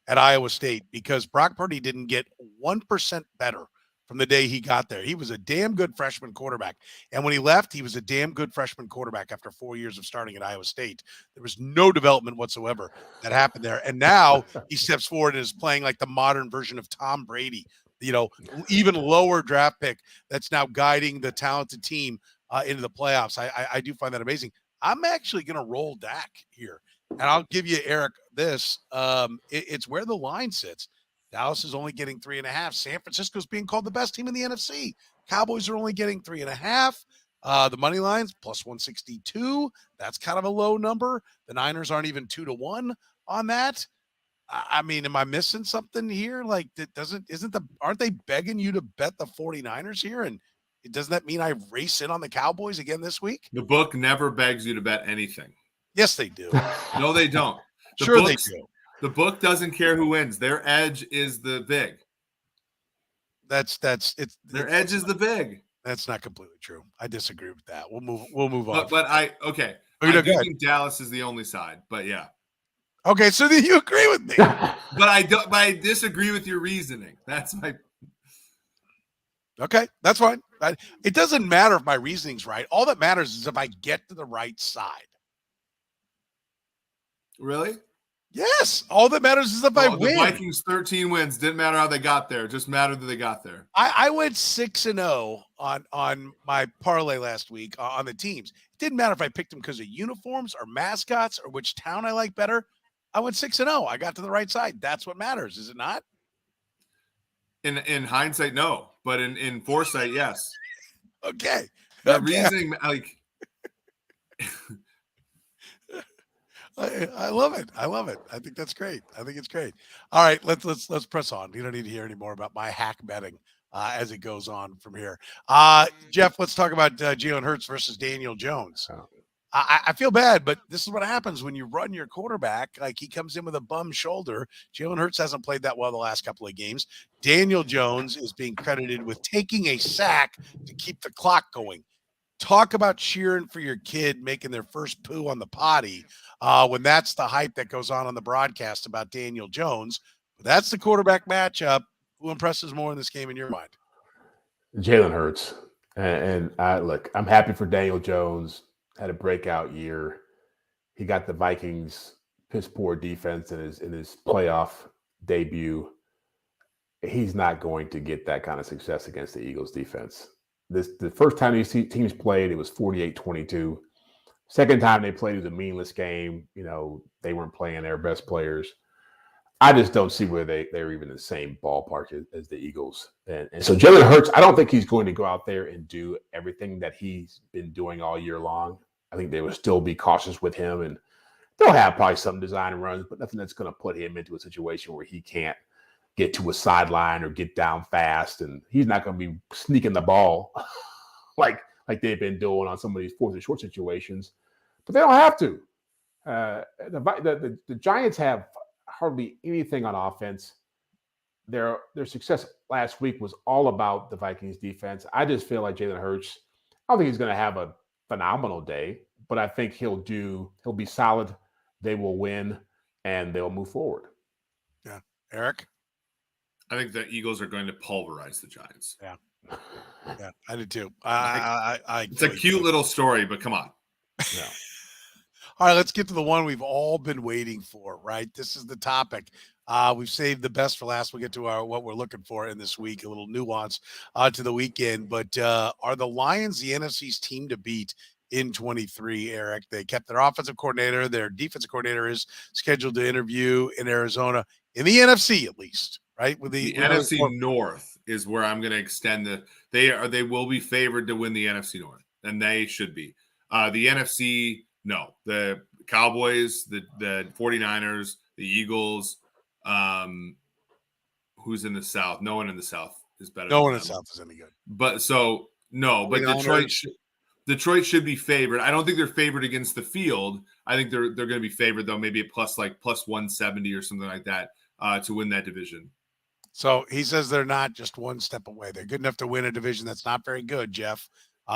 at Iowa State, because Brock Purdy didn't get 1% better from the day he got there. He was a damn good freshman quarterback. And when he left, he was a damn good freshman quarterback after 4 years of starting at Iowa State. There was no development whatsoever that happened there. And now he steps forward and is playing like the modern version of Tom Brady, even lower draft pick that's now guiding the talented team into the playoffs. I do find that amazing. I'm actually going to roll Dak here. And I'll give you, Eric, this. It's where the line sits. Dallas is only getting 3.5. San Francisco's being called the best team in the NFC. Cowboys are only getting 3.5. The money line's plus 162. That's kind of a low number. The Niners aren't even 2-1 on that. I mean, am I missing something here? Aren't they begging you to bet the 49ers here? And doesn't that mean I race in on the Cowboys again this week? The book never begs you to bet anything. Yes, they do. No, they don't. They do. The book doesn't care who wins. Their edge is the big. Their edge is the big. That's not completely true. I disagree with that. We'll move on. But I do think Dallas is the only side. But yeah. Okay, so then you agree with me. But I disagree with your reasoning. That's my. Okay, that's fine. It doesn't matter if my reasoning's right. All that matters is if I get to the right side. Really? Yes. All that matters is if I win. The Vikings 13 wins. Didn't matter how they got there. Just mattered that they got there. I went 6-0 on my parlay last week on the teams. It didn't matter if I picked them because of uniforms or mascots or which town I like better. I went 6-0. I got to the right side. That's what matters, is it not? In hindsight, no. But in foresight, yes. Okay. The reasoning, I love it. I think that's great. I think it's great. All right, let's press on. You don't need to hear any more about my hack betting as it goes on from here. Jeff, let's talk about Jalen Hurts versus Daniel Jones. I feel bad, but this is what happens when you run your quarterback. Like, he comes in with a bum shoulder. Jalen Hurts hasn't played that well the last couple of games. Daniel Jones is being credited with taking a sack to keep the clock going. Talk about cheering for your kid making their first poo on the potty when that's the hype that goes on the broadcast about Daniel Jones. But that's the quarterback matchup. Who impresses more in this game in your mind? Jalen Hurts. And I'm happy for Daniel Jones. Had a breakout year. He got the Vikings piss poor defense in his playoff debut. He's not going to get that kind of success against the Eagles defense. The first time these teams played, it was 48-22. Second time they played, it was a meaningless game. They weren't playing their best players. I just don't see where they're even in the same ballpark as the Eagles. And so Jalen Hurts, I don't think he's going to go out there and do everything that he's been doing all year long. I think they will still be cautious with him, and they'll have probably some design runs, but nothing that's going to put him into a situation where he can't get to a sideline or get down fast, and he's not going to be sneaking the ball like they've been doing on some of these fourth and short situations. But they don't have to. The Giants have hardly anything on offense. Their success last week was all about the Vikings defense. I just feel like Jalen Hurts, I don't think he's going to have a phenomenal day, but I think he'll be solid. They will win, and they'll move forward. Yeah. Eric? I think the Eagles are going to pulverize the Giants. Yeah, I do too. It's a cute little story, but come on. No. All right, let's get to the one we've all been waiting for, right? This is the topic. We've saved the best for last. We'll get to what we're looking for in this week, a little nuance to the weekend. But are the Lions the NFC's team to beat in 23, Eric. They kept their offensive coordinator. Their defensive coordinator is scheduled to interview in Arizona, in the NFC at least, right? With The with NFC North is where I'm going to extend they will be favored to win the NFC North, and they should be. The NFC, no. The Cowboys, the 49ers, the Eagles, who's in the South? No one in the South is better no than one in them. the South is any good. But so no, but 49ers. Detroit should be favored. I don't think they're favored against the field. I think they're going to be favored though, maybe a plus 170 or something like that to win that division. So he says they're not just one step away. They're good enough to win a division that's not very good, Jeff,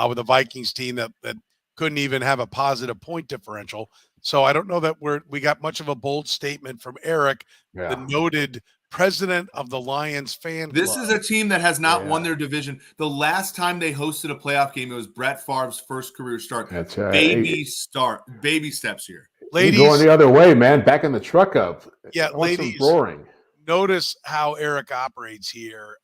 with a Vikings team that couldn't even have a positive point differential. So I don't know that we got much of a bold statement from Eric, the noted president of the Lions fan club. This is a team that has not won their division. The last time they hosted a playoff game, it was Brett Favre's first career start. That's baby steps here. Ladies, you're going the other way, man. Backing the truck up. Yeah, ladies. Roaring. Notice how Eric operates here.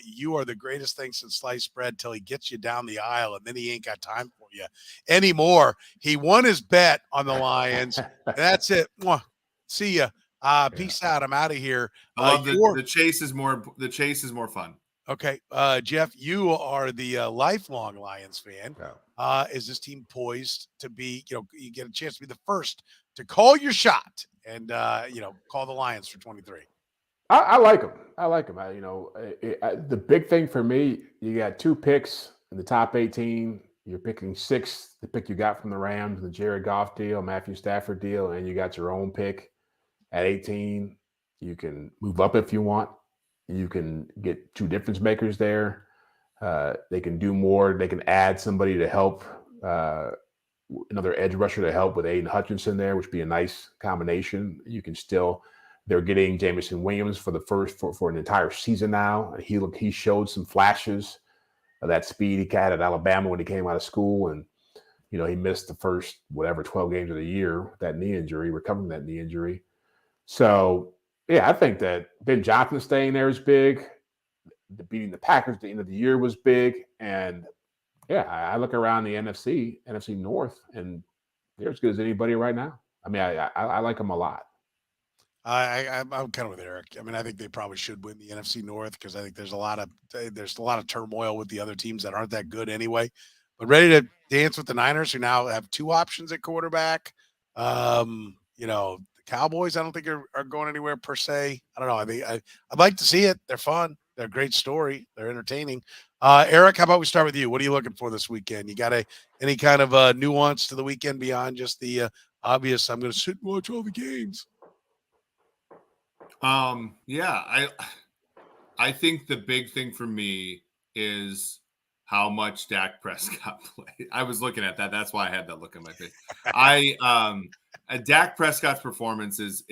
You are the greatest thing since sliced bread till he gets you down the aisle, and then he ain't got time for you anymore. He won his bet on the Lions, and that's it. Mwah. See ya. Peace out. I'm out of here. I love the chase is more. The chase is more fun. Okay, Jeff, you are the lifelong Lions fan. Is this team poised to be? You get a chance to be the first to call your shot and call the Lions for 23. I like them. The big thing for me, you got 2 picks in the top 18. You're picking 6th, the pick you got from the Rams, the Jared Goff deal, Matthew Stafford deal, and you got your own pick at 18. You can move up if you want. You can get 2 difference makers there. They can do more. They can add somebody to help, another edge rusher to help with Aiden Hutchinson there, which would be a nice combination. You can still. They're getting Jameson Williams for an entire season now. He showed some flashes of that speed he had at Alabama when he came out of school, and he missed the first 12 games of the year with that knee injury, recovering that knee injury. So yeah, I think that Ben Johnson staying there is big. Beating the Packers at the end of the year was big, and yeah, I look around the NFC North, and they're as good as anybody right now. I mean, I like them a lot. I'm kind of with Eric. I mean, I think they probably should win the NFC North because I think there's a lot of turmoil with the other teams that aren't that good anyway. But ready to dance with the Niners, who now have 2 options at quarterback. The Cowboys, I don't think are going anywhere per se. I don't know. I mean, I'd like to see it. They're fun. They're a great story. They're entertaining. Eric, how about we start with you? What are you looking for this weekend? You got any kind of nuance to the weekend beyond just the obvious? I'm going to sit and watch all the games. Yeah, I think the big thing for me is how much Dak Prescott played. I was looking at that. That's why I had that look in my face. Dak Prescott's performance is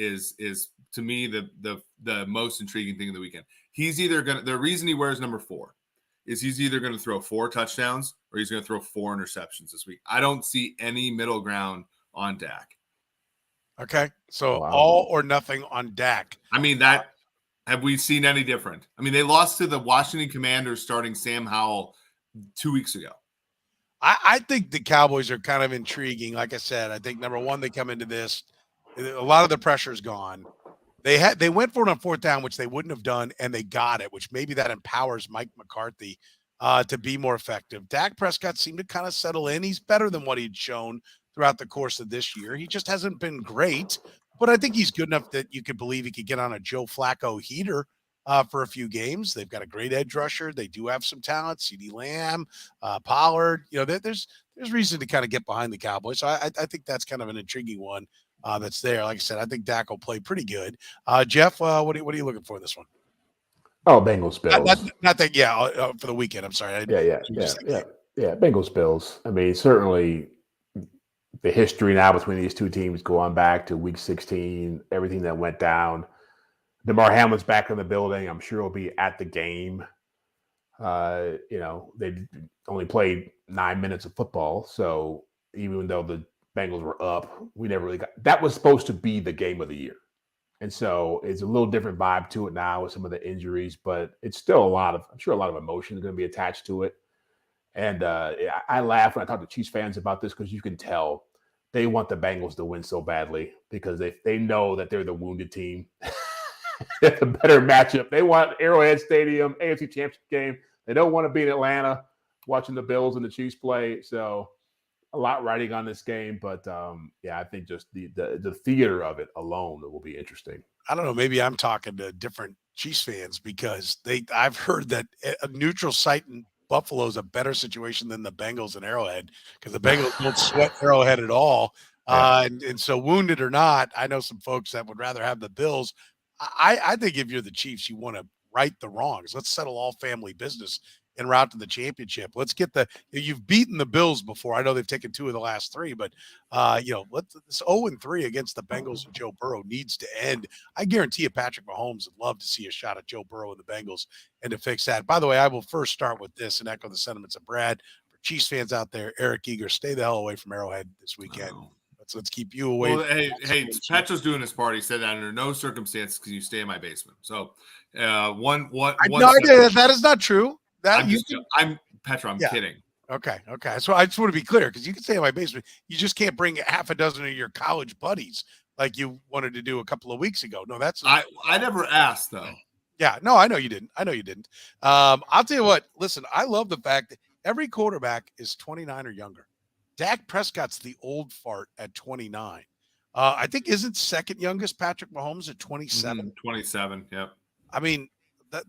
to me the most intriguing thing of the weekend. He's the reason he wears number 4 is he's either going to throw 4 touchdowns or he's going to throw 4 interceptions this week. I don't see any middle ground on Dak. Okay, so all or nothing on Dak. I mean, have we seen any different? I mean, they lost to the Washington Commanders starting Sam Howell 2 weeks ago. I think the Cowboys are kind of intriguing. Like I said, I think number one, they come into this, a lot of the pressure is gone. They went for it on 4th down, which they wouldn't have done, and they got it, which maybe that empowers Mike McCarthy to be more effective. Dak Prescott seemed to kind of settle in. He's better than what he'd shown throughout the course of this year. He just hasn't been great, but I think he's good enough that you could believe he could get on a Joe Flacco heater for a few games. They've got a great edge rusher. They do have some talent. CeeDee Lamb, Pollard. There's reason to kind of get behind the Cowboys. So I think that's kind of an intriguing one that's there. Like I said, I think Dak will play pretty good. Jeff, what are you looking for in this one? Oh, Bengals Bills. Not that. For the weekend. I'm sorry. Yeah. Bengals Bills. I mean, certainly the history now between these 2 teams going back to Week 16, everything that went down. DeMar Hamlin's back in the building. I'm sure he'll be at the game. They only played 9 minutes of football, so even though the Bengals were up, we never really got. That was supposed to be the game of the year. And so it's a little different vibe to it now with some of the injuries, but it's still I'm sure a lot of emotion is going to be attached to it. And I laugh when I talk to Chiefs fans about this because you can tell they want the Bengals to win so badly because they know that they're the wounded team. It's a better matchup. They want Arrowhead Stadium, AFC Championship game. They don't want to be in Atlanta watching the Bills and the Chiefs play. So a lot riding on this game. But, I think just the theater of it alone will be interesting. I don't know. Maybe I'm talking to different Chiefs fans because I've heard that a neutral site in Buffalo is a better situation than the Bengals and Arrowhead because the Bengals don't sweat Arrowhead at all. Yeah. And so wounded or not, I know some folks that would rather have the Bills. I think if you're the Chiefs, you want to right the wrongs. Let's settle all family business en route to the championship. Let's get you've beaten the Bills before. I know they've taken 2 of the last 3, but this 0-3 against the Bengals and Joe Burrow needs to end. I guarantee you Patrick Mahomes would love to see a shot at Joe Burrow and the Bengals and to fix that. By the way, I will first start with this and echo the sentiments of Brad. For Chiefs fans out there, Eric Eager, stay the hell away from Arrowhead this weekend. Let's keep you away. Well, hey, Petro's doing his part. He said that under no circumstances can you stay in my basement. So, that is not true. I'm Petro. I'm kidding. Okay. So I just want to be clear because you can stay in my basement. You just can't bring half a dozen of your college buddies like you wanted to do a couple of weeks ago. No, I never asked though. Yeah, no, I know you didn't. I'll tell you what. Listen, I love the fact that every quarterback is 29 or younger. Dak Prescott's the old fart at 29. I think isn't second youngest Patrick Mahomes at 27. 27. Yep. I mean,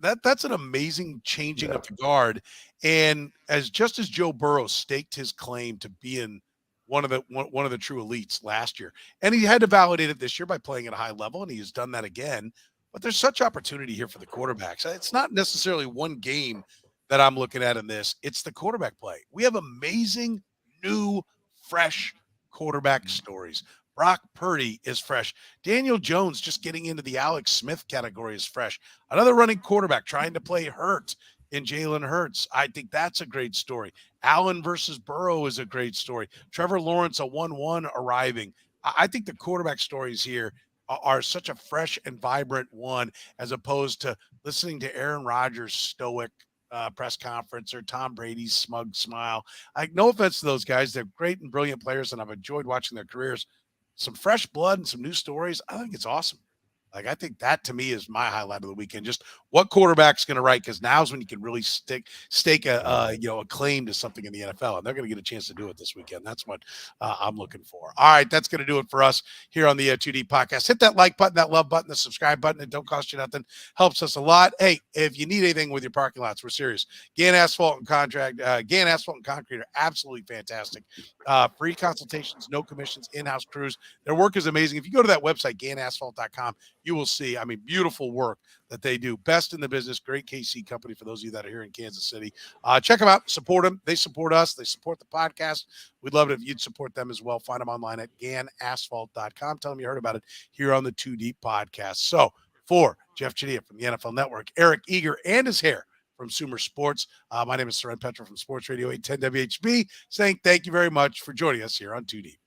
that's an amazing changing of the guard. And as Joe Burrow staked his claim to being one of the true elites last year, and he had to validate it this year by playing at a high level, and he has done that again. But there's such opportunity here for the quarterbacks. It's not necessarily one game that I'm looking at in this. It's the quarterback play. We have amazing new, fresh quarterback stories. Brock Purdy is fresh. Daniel Jones just getting into the Alex Smith category is fresh. Another running quarterback trying to play hurt in Jalen Hurts. I think that's a great story. Allen versus Burrow is a great story. Trevor Lawrence, a 1-1 arriving. I think the quarterback stories here are such a fresh and vibrant one as opposed to listening to Aaron Rodgers' stoic press conference or Tom Brady's smug smile. No offense to those guys. They're great and brilliant players, and I've enjoyed watching their careers. Some fresh blood and some new stories. I think it's awesome. I think that to me is my highlight of the weekend. Just what quarterback's going to write, because now's when you can really stake a claim to something in the NFL, and they're going to get a chance to do it this weekend. That's what I'm looking for. All right, that's going to do it for us here on the 2D podcast. Hit that like button, that love button, the subscribe button. It don't cost you nothing. Helps us a lot. Hey, if you need anything with your parking lots, we're serious. Gann Asphalt and Concrete are absolutely fantastic. Free consultations, no commissions, in-house crews. Their work is amazing. If you go to that website, gannasphalt.com, you will see, beautiful work that they do. Best in the business. Great KC company for those of you that are here in Kansas City. Check them out. Support them. They support us. They support the podcast. We'd love it if you'd support them as well. Find them online at gannasphalt.com. Tell them you heard about it here on the 2 Deep podcast. So for Jeff Chadiha from the NFL Network, Eric Eager and his hair from Sumer Sports, my name is Soren Petro from Sports Radio 810 WHB, saying thank you very much for joining us here on 2 Deep.